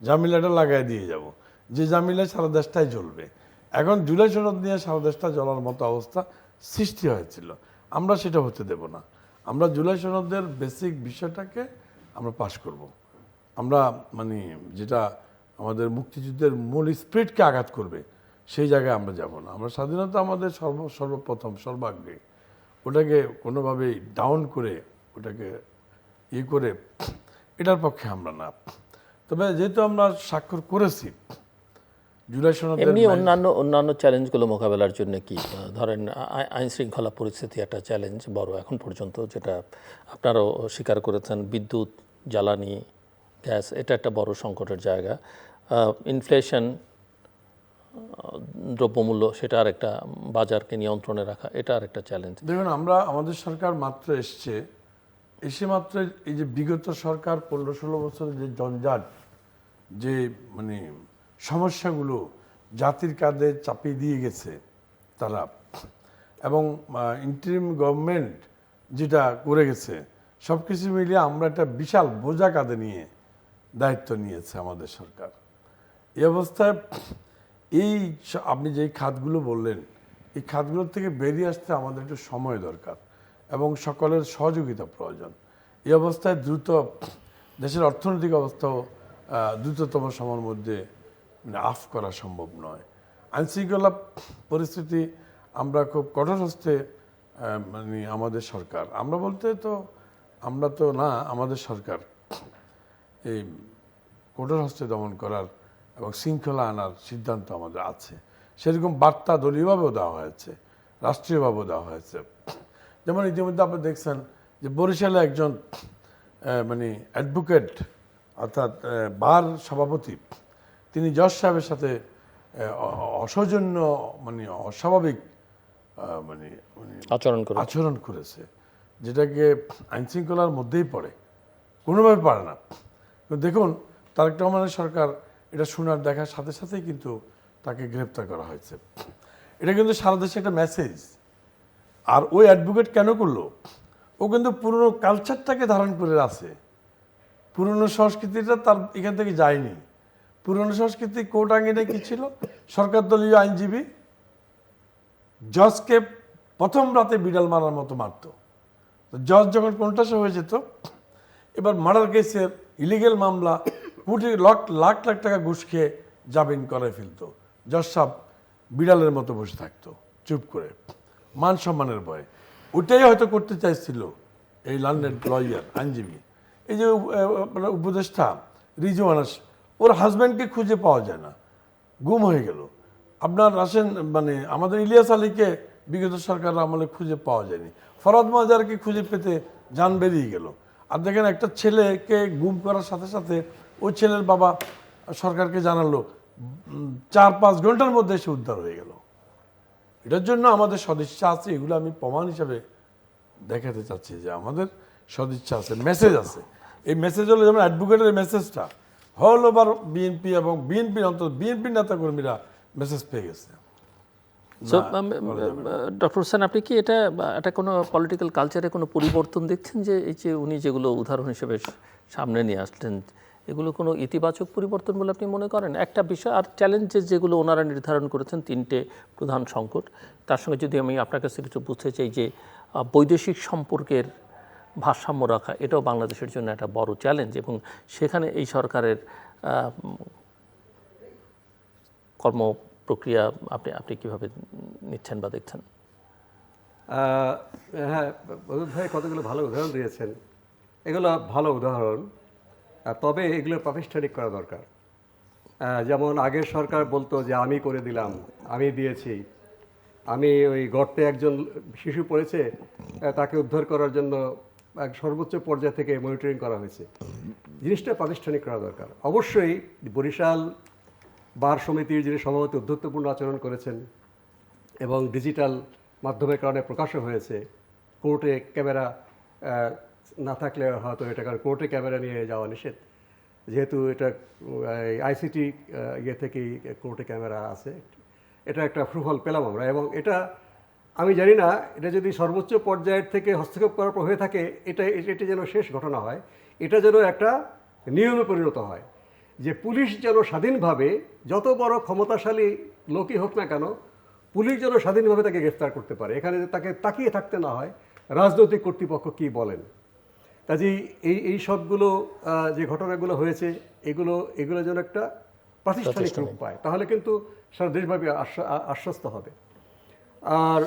জামিলাটা লাগাই দিয়ে যাব, যে জামিলায় সারা দেশটাই জ্বলবে। এখন জুলাই সনদ নিয়ে সারা দেশটা জ্বলার মতো অবস্থা সৃষ্টি হয়েছিল। আমরা সেটা হতে দেব না। আমরা জুলাই সনদের বেসিক বিষয়টাকে আমরা পাশ করব। আমরা যেটা আমাদের মুক্তিযুদ্ধের মূল স্পিরিটকে আঘাত করবে, সেই জায়গায় আমরা যাব না। আমরা স্বাধীনতা আমাদের সর্বপ্রথম সর্বাগ্রে, ওটাকে কোনোভাবেই ডাউন করে ওটাকে করে এটার পক্ষে আমরা না। তবে যেহেতু আমরা স্বাক্ষর করেছি জুলাই সনদের, এমনি অন্যান্য চ্যালেঞ্জগুলো মোকাবেলার জন্য কি ধরেন আইন শৃঙ্খলা পরিস্থিতি একটা চ্যালেঞ্জ বড় এখন পর্যন্ত, যেটা আপনারাও স্বীকার করেছেন। বিদ্যুৎ, জ্বালানি, গ্যাস, এটা একটা বড় সংকটের জায়গা। ইনফ্লেশন, দ্রব্যমূল্য, সেটা আর একটা, বাজারকে নিয়ন্ত্রণে রাখা, এটা আর একটা চ্যালেঞ্জ। দেখুন, আমাদের সরকার মাত্র এসে মাত্র এই যে বিগত সরকার 15-16 বছরের যে জঞ্জাট, যে মানে সমস্যাগুলো জাতির কাঁধে চাপিয়ে দিয়ে গেছে তারা, এবং ইন্টারিম গভর্নমেন্ট যেটা করে গেছে, সব কিছু মিলিয়ে আমরা একটা বিশাল বোঝা কাঁধে নিয়ে দায়িত্ব নিয়েছে আমাদের সরকার। এই অবস্থায় আপনি যেই খাতগুলো বললেন, এই খাতগুলোর থেকে বেরিয়ে আসতে আমাদের একটু সময় দরকার এবং সকলের সহযোগিতা প্রয়োজন। এই অবস্থায় দেশের অর্থনৈতিক অবস্থাও দ্রুততম সময়ের মধ্যে আফ করা সম্ভব নয়। আইনশৃঙ্খলা পরিস্থিতি আমরা খুব কঠোর হস্তে মানে আমাদের সরকার, আমরা তো না, আমাদের সরকার এই কঠোর হস্তে দমন করার এবং শৃঙ্খলা আনার সিদ্ধান্ত আমাদের আছে। সেরকম বার্তা দলীয়ভাবেও দেওয়া হয়েছে, রাষ্ট্রীয়ভাবেও দেওয়া হয়েছে। যেমন ইতিমধ্যে আপনি দেখছেন যে বরিশালে একজন মানে অ্যাডভোকেট, অর্থাৎ বার সভাপতি, তিনি জজ সাহেবের সাথে অসৌজন্য মানে অস্বাভাবিক মানে আচরণ করেছে, যেটাকে আইনশৃঙ্খলার মধ্যেই পড়ে, কোনোভাবে পারে না। দেখুন, তারেক রহমানের সরকার এটা শোনার দেখার সাথে সাথেই কিন্তু তাকে গ্রেপ্তার করা হয়েছে। এটা কিন্তু সারা দেশে একটা মেসেজ। আর ওই অ্যাডভোকেট কেন করলো? ও কিন্তু পুরনো কালচারটাকে ধারণ করে আছে, পুরনো সংস্কৃতিটা তার এখান থেকে যায়নি। পুরনো সংস্কৃতি কোর্ট আঙ্গিনে কি ছিল? সরকার দলীয় আইনজীবী জজকে প্রথম রাতে বিড়াল মারার মতো মারত। জজ যখন কোনটাসে হয়ে যেত, এবার মার্ডার কেসের ইলিগেল মামলা লাখ লাখ টাকা ঘুষ খেয়ে জামিন করে ফেলতো। জজ সাহেব বিড়ালের মতো বসে থাকতো চুপ করে, মান সম্মানের ভয়ে। ওটাই হয়তো করতে চাইছিল এই লন্ডন লয়ার আইনজীবী, এই যে উপদেষ্টা রিজওয়ানা, ওর হাজব্যান্ডকে খুঁজে পাওয়া যায় না, গুম হয়ে গেল। আপনার আসেন মানে আমাদের ইলিয়াস আলীকে বিগত সরকার আমলে খুঁজে পাওয়া যায়নি, ফরহাদ মাজারকে খুঁজে পেতে জান বেরিয়ে গেল। আর দেখেন, একটা ছেলেকে গুম করার সাথে সাথে ওই ছেলের বাবা সরকারকে জানালো, 4-5 ঘন্টার মধ্যে এসে উদ্ধার হয়ে গেল। এটার জন্য আমাদের সদিচ্ছা আছে, এগুলো আমি প্রমাণ হিসাবে দেখাতে চাচ্ছি যে আমাদের সদিচ্ছা আছে, মেসেজ আছে। এই মেসেজ হলো যেমন অ্যাডভোকেটের মেসেজটা হল ওভার বিএনপি এবং বিএনপির অন্তত বিএনপির নেতাকর্মীরা মেসেজ পেয়ে গেছে। ডক্টর হোসেন, আপনি কি এটা কোনো পলিটিক্যাল কালচারে কোনো পরিবর্তন দেখছেন, যে এই যে উনি যেগুলো উদাহরণ হিসেবে সামনে নিয়ে আসলেন, এগুলো কোনো ইতিবাচক পরিবর্তন বলে আপনি মনে করেন? একটা বিষয় আর চ্যালেঞ্জেস যেগুলো ওনারা নির্ধারণ করেছেন, 3টে প্রধান সংকট, তার সঙ্গে যদি আমি আপনার কাছে কিছু বুঝতে চাই যে বৈদেশিক সম্পর্কের ভারসাম্য রাখা, এটাও বাংলাদেশের জন্য একটা বড় চ্যালেঞ্জ, এবং সেখানে এই সরকারের কর্ম প্রক্রিয়া আপনি কীভাবে নিচ্ছেন বা দেখছেন? হ্যাঁ, অদূত ভাই কতগুলো ভালো উদাহরণ দিয়েছেন, এগুলো ভালো উদাহরণ, তবে এগুলো প্রাতিষ্ঠানিক করা দরকার। যেমন আগের সরকার বলতো যে আমি করে দিলাম, আমি দিয়েছি, আমি ওই গর্তে একজন শিশু পড়েছে, তাকে উদ্ধার করার জন্য সর্বোচ্চ পর্যায় থেকে মনিটরিং করা হয়েছে। জিনিসটা প্রাতিষ্ঠানিক করা দরকার। অবশ্যই বরিশাল বার সমিতির যিনি সভাপতি উদ্ধত্যপূর্ণ আচরণ করেছেন এবং ডিজিটাল মাধ্যমের কারণে প্রকাশও হয়েছে, কোর্টে ক্যামেরা না থাকলে হয়তো এটা, কারণ কোর্টে ক্যামেরা নিয়ে যাওয়া নিষেধ, যেহেতু এটা আইসিটি ইয়ে থেকেই কোর্টে ক্যামেরা আছে, এটা একটা সুফল পেলাম আমরা। এবং এটা আমি জানি না, এটা যদি সর্বোচ্চ পর্যায়ের থেকে হস্তক্ষেপ করার পর হয়ে থাকে, এটা যেন শেষ ঘটনা হয়, এটা যেন একটা নিয়মে পরিণত হয়, যে পুলিশ যেন স্বাধীনভাবে, যত বড় ক্ষমতাশালী লোকই হোক না কেন, পুলিশ যেন স্বাধীনভাবে তাকে গ্রেফতার করতে পারে, এখানে তাকে তাকিয়ে থাকতে না হয় রাজনৈতিক কর্তৃপক্ষ কী বলেন। কাজেই এই সবগুলো যে ঘটনাগুলো হয়েছে, এগুলো যেন একটা প্রাতিষ্ঠানিক রূপ পায়, তাহলে কিন্তু সারা দেশব্যাপী আশ্বস্ত হবে। আর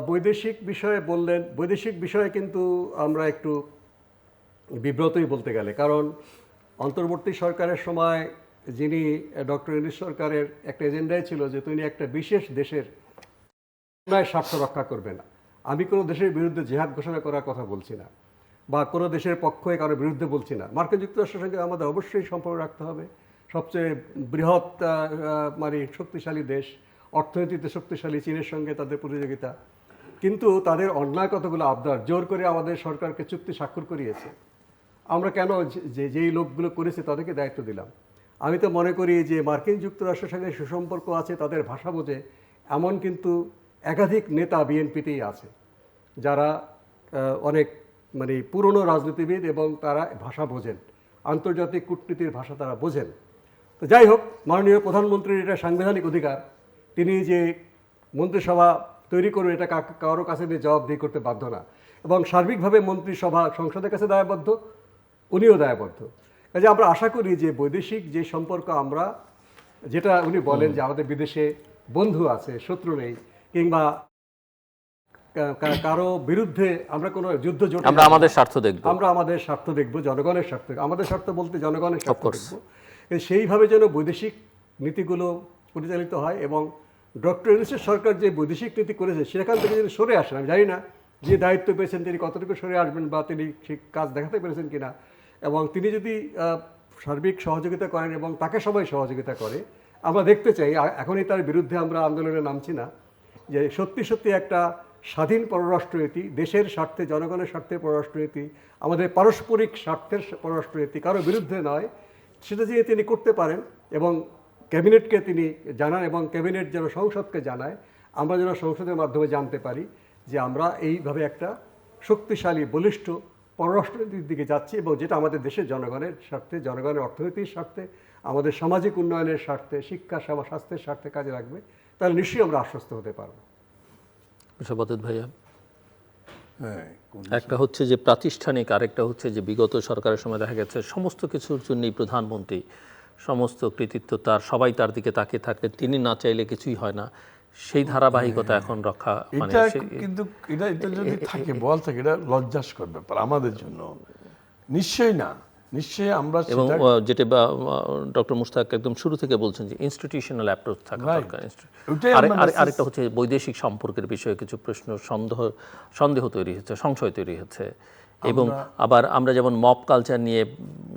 বৈদেশিক বিষয়ে বললেন, বৈদেশিক বিষয়ে কিন্তু আমরা একটু বিব্রতই বলতে গেলে, কারণ অন্তর্বর্তী সরকারের সময় যিনি ডক্টর ইউনূস সরকারের একটা এজেন্ডাই ছিল যে তিনি একটা বিশেষ দেশের স্বার্থ রক্ষা করবে না। আমি কোনো দেশের বিরুদ্ধে জিহাদ ঘোষণা করার কথা বলছি না, বা কোনো দেশের পক্ষে কারোর বিরুদ্ধে বলছি না। মার্কিন যুক্তরাষ্ট্রের সঙ্গে আমাদের অবশ্যই সম্পর্ক রাখতে হবে, সবচেয়ে বৃহৎ মানে শক্তিশালী দেশ, অর্থনীতিতে শক্তিশালী, চীনের সঙ্গে তাদের প্রতিযোগিতা। কিন্তু তাদের অন্যায় কতগুলো আবদার, জোর করে আমাদের সরকারকে চুক্তি স্বাক্ষর করিয়েছে। আমরা কেন যেই লোকগুলো করেছে তাদেরকে দায়িত্ব দিলাম? আমি তো মনে করি যে মার্কিন যুক্তরাষ্ট্রের সঙ্গে সুসম্পর্ক আছে, তাদের ভাষা বোঝে এমন কিন্তু একাধিক নেতা বিএনপিতেই আছে যারা অনেক মানে পুরনো রাজনীতিবিদ এবং তারা ভাষা বোঝেন, আন্তর্জাতিক কূটনীতির ভাষা তারা বোঝেন। তো যাই হোক, মাননীয় প্রধানমন্ত্রীর এটা সাংবিধানিক অধিকার, তিনি যে মন্ত্রিসভা তৈরি করবেন এটা কারো কাছে দিয়ে জবাবদিহি করতে বাধ্য না, এবং সার্বিকভাবে মন্ত্রিসভা সংসদের কাছে দায়বদ্ধ, উনিও দায়বদ্ধ। কাজে আমরা আশা করি যে বৈদেশিক যে সম্পর্ক আমরা, যেটা উনি বলেন যে আমাদের বিদেশে বন্ধু আছে, শত্রু নেই, কিংবা কারো বিরুদ্ধে আমরা কোনো যুদ্ধ জোট, আমরা আমাদের স্বার্থ দেখব, আমরা আমাদের স্বার্থ দেখব, জনগণের স্বার্থ, আমাদের স্বার্থ বলতে জনগণের স্বার্থ দেখব। সেইভাবে যেন বৈদেশিক নীতিগুলো পরিচালিত হয়, এবং ডক্টর ইউনূসের সরকার যে বৈদেশিক নীতি করেছে সেখান থেকে যদি সরে আসেন, আমি জানি না যে দায়িত্ব পেয়েছেন তিনি কতটুকু সরে আসবেন বা তিনি সেই কাজ দেখাতে পেরেছেন কিনা, এবং তিনি যদি সার্বিক সহযোগিতা করেন এবং তাকে সবাই সহযোগিতা করে, আমরা দেখতে চাই। এখনই তার বিরুদ্ধে আমরা আন্দোলনে নামছি না, যে সত্যি সত্যি একটা স্বাধীন পররাষ্ট্রনীতি, দেশের স্বার্থে, জনগণের স্বার্থে পররাষ্ট্রনীতি, আমাদের পারস্পরিক স্বার্থের পররাষ্ট্রনীতি, কারো বিরুদ্ধে নয়, সেটা যদি তিনি করতে পারেন এবং ক্যাবিনেটকে তিনি জানান, এবং ক্যাবিনেট যেন সংসদকে জানায়, আমরা যেন সংসদের মাধ্যমে জানতে পারি যে আমরা এইভাবে একটা শক্তিশালী বলিষ্ঠ পররাষ্ট্রনীতির দিকে যাচ্ছি, এবং যেটা আমাদের দেশের জনগণের স্বার্থে, জনগণের অর্থনীতির স্বার্থে, আমাদের সামাজিক উন্নয়নের স্বার্থে, শিক্ষা, সেবা, স্বাস্থ্যের স্বার্থে কাজে লাগবে, তাহলে নিশ্চয়ই আমরা আশ্বস্ত হতে পারবো। শওকত ভাইয়া, হ্যাঁ, একটা হচ্ছে যে প্রাতিষ্ঠানিক, আরেকটা হচ্ছে যে বিগত সরকারের সময় দেখা গেছে সমস্ত কিছুর জন্যই প্রধানমন্ত্রী, সমস্ত কৃতিত্ব তার, সবাই তার দিকে তাকিয়ে থাকলে তিনি না চাইলে কিছুই হয় না, সেই ধারাবাহিকতা এখন রক্ষা মানে এটা কিন্তু এটা যদি থাকে, বল থাকে, এটা লজ্জাস্কর ব্যাপার আমাদের জন্য। নিশ্চয়ই না, নিশ্চয়ই আমরা এবং যেটা ডক্টর মুশতাক একদম শুরু থেকে বলছেন যে ইনস্টিটিউশনাল অ্যাপ্রোচ থাকা দরকার। আরেকটা হচ্ছে বৈদেশিক সম্পর্কের বিষয়ে কিছু প্রশ্ন, সন্দেহ তৈরি হচ্ছে, সংশয় তৈরি হচ্ছে, এবং আবার আমরা যেমন মব কালচার নিয়ে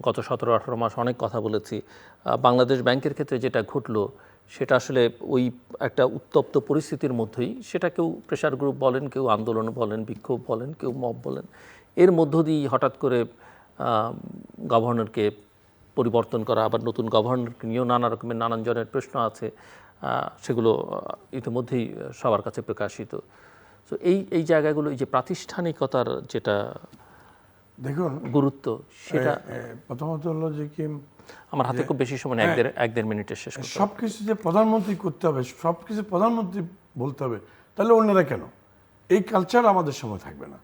গত 17-18 মাস অনেক কথা বলেছি, বাংলাদেশ ব্যাংকের ক্ষেত্রে যেটা ঘটলো সেটা আসলে ওই একটা উত্তপ্ত পরিস্থিতির মধ্যেই, সেটা কেউ প্রেশার গ্রুপ বলেন, কেউ আন্দোলন বলেন, বিক্ষোভ বলেন, কেউ মব বলেন, এর মধ্য দিয়ে হঠাৎ করে গভর্নরকে পরিবর্তন করা, আবার নতুন গভর্নরকে নিয়েও নানান জনের প্রশ্ন আছে, সেগুলো ইতিমধ্যেই সবার কাছে প্রকাশিত। তো এই জায়গাগুলো, এই যে প্রাতিষ্ঠানিকতার যেটা দেখুন গুরুত্ব, সেটা প্রথমত হলো যে কি, আমার হাতে খুব বেশি সময়, এক দেড় মিনিটে শেষ করতে হবে। সব কিছু যে প্রধানমন্ত্রী করতে হবে, সব কিছু প্রধানমন্ত্রী বলতে হবে, তাহলে অন্যরা কেন? এই কালচার আমাদের সময় থাকবে না।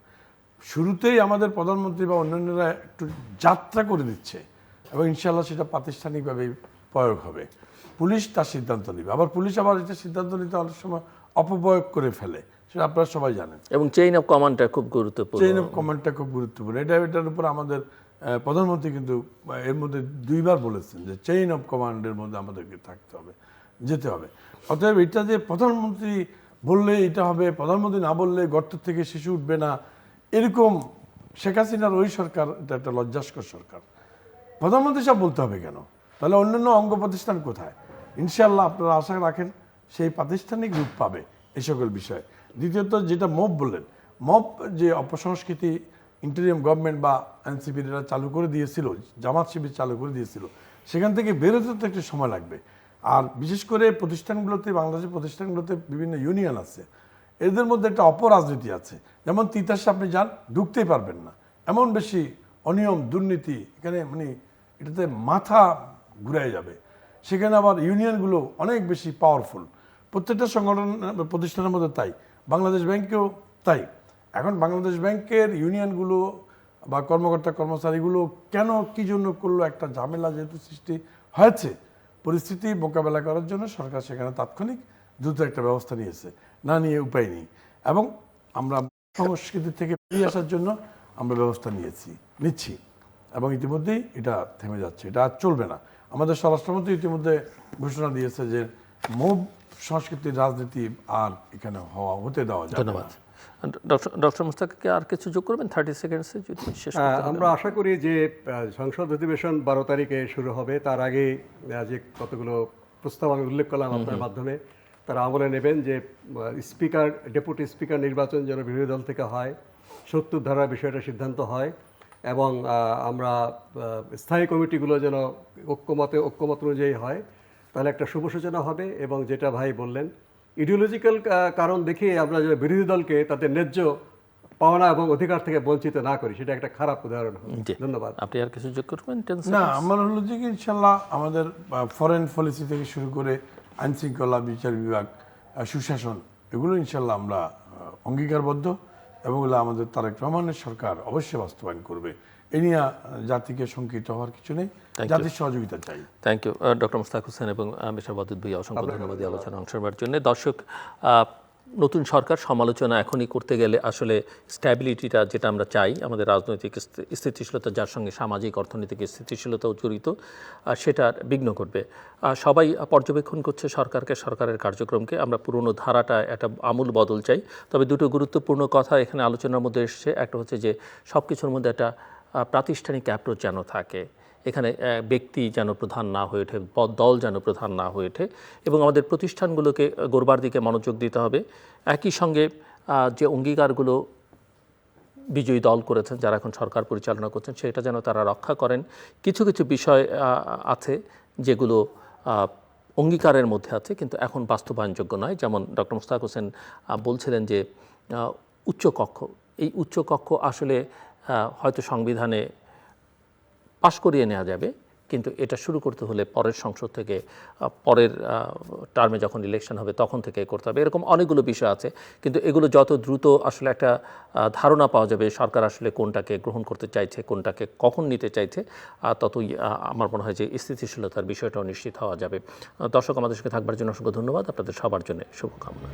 শুরুতেই আমাদের প্রধানমন্ত্রী বা অন্যান্যরা একটু যাত্রা করে দিচ্ছে, এবং ইনশাআল্লাহ সেটা প্রাতিষ্ঠানিকভাবে প্রয়োগ হবে। পুলিশ তার সিদ্ধান্ত নেবে, আবার পুলিশ আবার এটা সিদ্ধান্ত নিতে অনেক সময় অপপ্রয়োগ করে ফেলে, সেটা আপনারা সবাই জানেন। এবং চেইন অফ কমান্ডটা খুব গুরুত্বপূর্ণ, চেইন অফ কমান্ডটা খুব গুরুত্বপূর্ণ। এটার উপর আমাদের প্রধানমন্ত্রী কিন্তু এর মধ্যে 2 বার বলেছেন যে চেইন অফ কমান্ডের মধ্যে আমাদেরকে থাকতে হবে, যেতে হবে। অতএব এটা যে প্রধানমন্ত্রী বললে এটা হবে, প্রধানমন্ত্রী না বললে গর্ত থেকে শিশু উঠবে না, এরকম শেখ হাসিনার ওই সরকার, এটা একটা লজ্জাস্কর সরকার। প্রধানমন্ত্রী সব বলতে হবে কেন? তাহলে অন্যান্য অঙ্গ প্রতিষ্ঠান কোথায়? ইনশাআল্লাহ আপনারা আশা রাখেন সেই প্রাতিষ্ঠানিক রূপ পাবে এই সকল বিষয়ে। দ্বিতীয়ত যেটা মব বললেন, মব যে অপসংস্কৃতি ইন্টারিয়াম গভর্নমেন্ট বা এনসিপিরা চালু করে দিয়েছিল, জামাত শিবির চালু করে দিয়েছিল, সেখান থেকে বেরোতে তো একটু সময় লাগবে। আর বিশেষ করে প্রতিষ্ঠানগুলোতে, বাংলাদেশের প্রতিষ্ঠানগুলোতে বিভিন্ন ইউনিয়ন আছে, এদের মধ্যে একটা অপরাজনীতি আছে। যেমন তিতাসে আপনি যান, ঢুকতেই পারবেন না, এমন বেশি অনিয়ম, দুর্নীতি এখানে, মানে এটাতে মাথা ঘুরে যাবে। সেখানে আবার ইউনিয়নগুলো অনেক বেশি পাওয়ারফুল, প্রত্যেকটা সংগঠন প্রতিষ্ঠানের মধ্যে তাই, বাংলাদেশ ব্যাংকেও তাই। এখন বাংলাদেশ ব্যাংকের ইউনিয়নগুলো বা কর্মকর্তা কর্মচারীগুলো কেন, কী জন্য করলো, একটা ঝামেলা যেহেতু সৃষ্টি হয়েছে, পরিস্থিতি মোকাবেলা করার জন্য সরকার সেখানে তাৎক্ষণিক দ্রুত একটা ব্যবস্থা নিয়েছে, না নিয়ে উপায় নেই। এবং আমরা সংস্কৃতি থেকে বেরিয়ে আসার জন্য আমরা ব্যবস্থা নিচ্ছি এবং ইতিমধ্যেই এটা থেমে যাচ্ছে, এটা আর চলবে না। আমাদের স্বরাষ্ট্রমন্ত্রী ইতিমধ্যে ঘোষণা দিয়েছে যে মোব সংস্কৃতির রাজনীতি আর এখানে হতে দেওয়া যাবে না। ধন্যবাদ। ডক্টর মুস্তাককে আর কিছু যোগ করবেন 30 সেকেন্ডসে যদি শেষ করতে পারেন? আমরা আশা করি যে সংসদ অধিবেশন 12 তারিখে শুরু হবে, তার আগে যে কতগুলো প্রস্তাব আমি উল্লেখ করলাম আপনার মাধ্যমে, তারা আমলে নেবেন যে স্পিকার, ডেপুটি স্পিকার নির্বাচন যেন বিরোধী দল থেকে হয়, 70 ধারার বিষয়টা সিদ্ধান্ত হয়, এবং আমরা স্থায়ী কমিটিগুলো যেন ঐক্যমত অনুযায়ী হয়, তাহলে একটা শুভ সূচনা হবে। এবং যেটা ভাই বললেন, ইডিওলজিক্যাল কারণ দেখিয়ে আমরা যে বিরোধী দলকে তাদের ন্যায্য পাওনা এবং অধিকার থেকে বঞ্চিত না করি, সেটা একটা খারাপ উদাহরণ হবে। জি। ধন্যবাদ। আপনি আর কিছু যোগ করবেন? 10 না, সেকেন্ডস। আমার হলো যে কি ইনশাল্লাহ আমাদের ফরেন পলিসি থেকে শুরু করে আইন শৃঙ্খলা, বিচার বিভাগ, সুশাসন, এগুলো ইনশাল্লাহ আমরা অঙ্গীকারবদ্ধ এবং এগুলো আমাদের তারেক রহমানের সরকার অবশ্যই বাস্তবায়ন করবে। এ নিয়ে জাতিকে শঙ্কিত হওয়ার কিছু নেই, জাতির সহযোগিতা চাই। Thank you doctor Mushtaq Hossain এবং মিস্টার ওয়াদুদ ভাই, অসংখ্য ধন্যবাদ এই আলোচনায় অংশ নেওয়ার জন্য। দর্শক, নতুন সরকার সমালোচনা এখনই করতে গেলে আসলে স্ট্যাবিলিটিটা যেটা আমরা চাই, আমাদের রাজনৈতিক স্থিতিশীলতা, যার সঙ্গে সামাজিক অর্থনৈতিক স্থিতিশীলতাও জড়িত, সেটা বিঘ্ন করবে। সবাই পর্যবেক্ষণ করছে সরকারকে, সরকারের কার্যক্রমকে। আমরা পুরনো ধারাটা একটা আমূল বদল চাই। তবে দুটো গুরুত্বপূর্ণ কথা এখানে আলোচনার মধ্যে এসছে। একটা হচ্ছে যে সব কিছুর মধ্যে একটা প্রাতিষ্ঠানিক অ্যাপ্রোচ যেন থাকে, এখানে ব্যক্তি যেন প্রধান না হয়ে ওঠে, দল যেন প্রধান না হয়ে ওঠে, এবং আমাদের প্রতিষ্ঠানগুলোকে গড়বার দিকে মনোযোগ দিতে হবে। একই সঙ্গে যে অঙ্গীকারগুলো বিজয়ী দল করেছেন, যারা এখন সরকার পরিচালনা করছেন, সেটা যেন তারা রক্ষা করেন। কিছু কিছু বিষয় আছে যেগুলো অঙ্গীকারের মধ্যে আছে কিন্তু এখন বাস্তবায়নযোগ্য নয়। যেমন ডক্টর মুস্তাক হোসেন বলছিলেন যে উচ্চকক্ষ, এই উচ্চকক্ষ আসলে হয়তো সংবিধানে পাশ করিয়ে নেওয়া যাবে, কিন্তু এটা শুরু করতে হলে পরের সংসদ থেকে, পরের টার্মে যখন ইলেকশন হবে তখন থেকে করতে হবে। এরকম অনেকগুলো বিষয় আছে, কিন্তু এগুলো যত দ্রুত আসলে একটা ধারণা পাওয়া যাবে সরকার আসলে কোনটাকে গ্রহণ করতে চাইছে, কোনটাকে কখন নিতে চাইছে, ততই আমার মনে হয় যে স্থিতিশীলতার বিষয়টাও নিশ্চিত হওয়া যাবে। দর্শক, আমাদের সঙ্গে থাকবার জন্য অসংখ্য ধন্যবাদ। আপনাদের সবার জন্য শুভকামনা।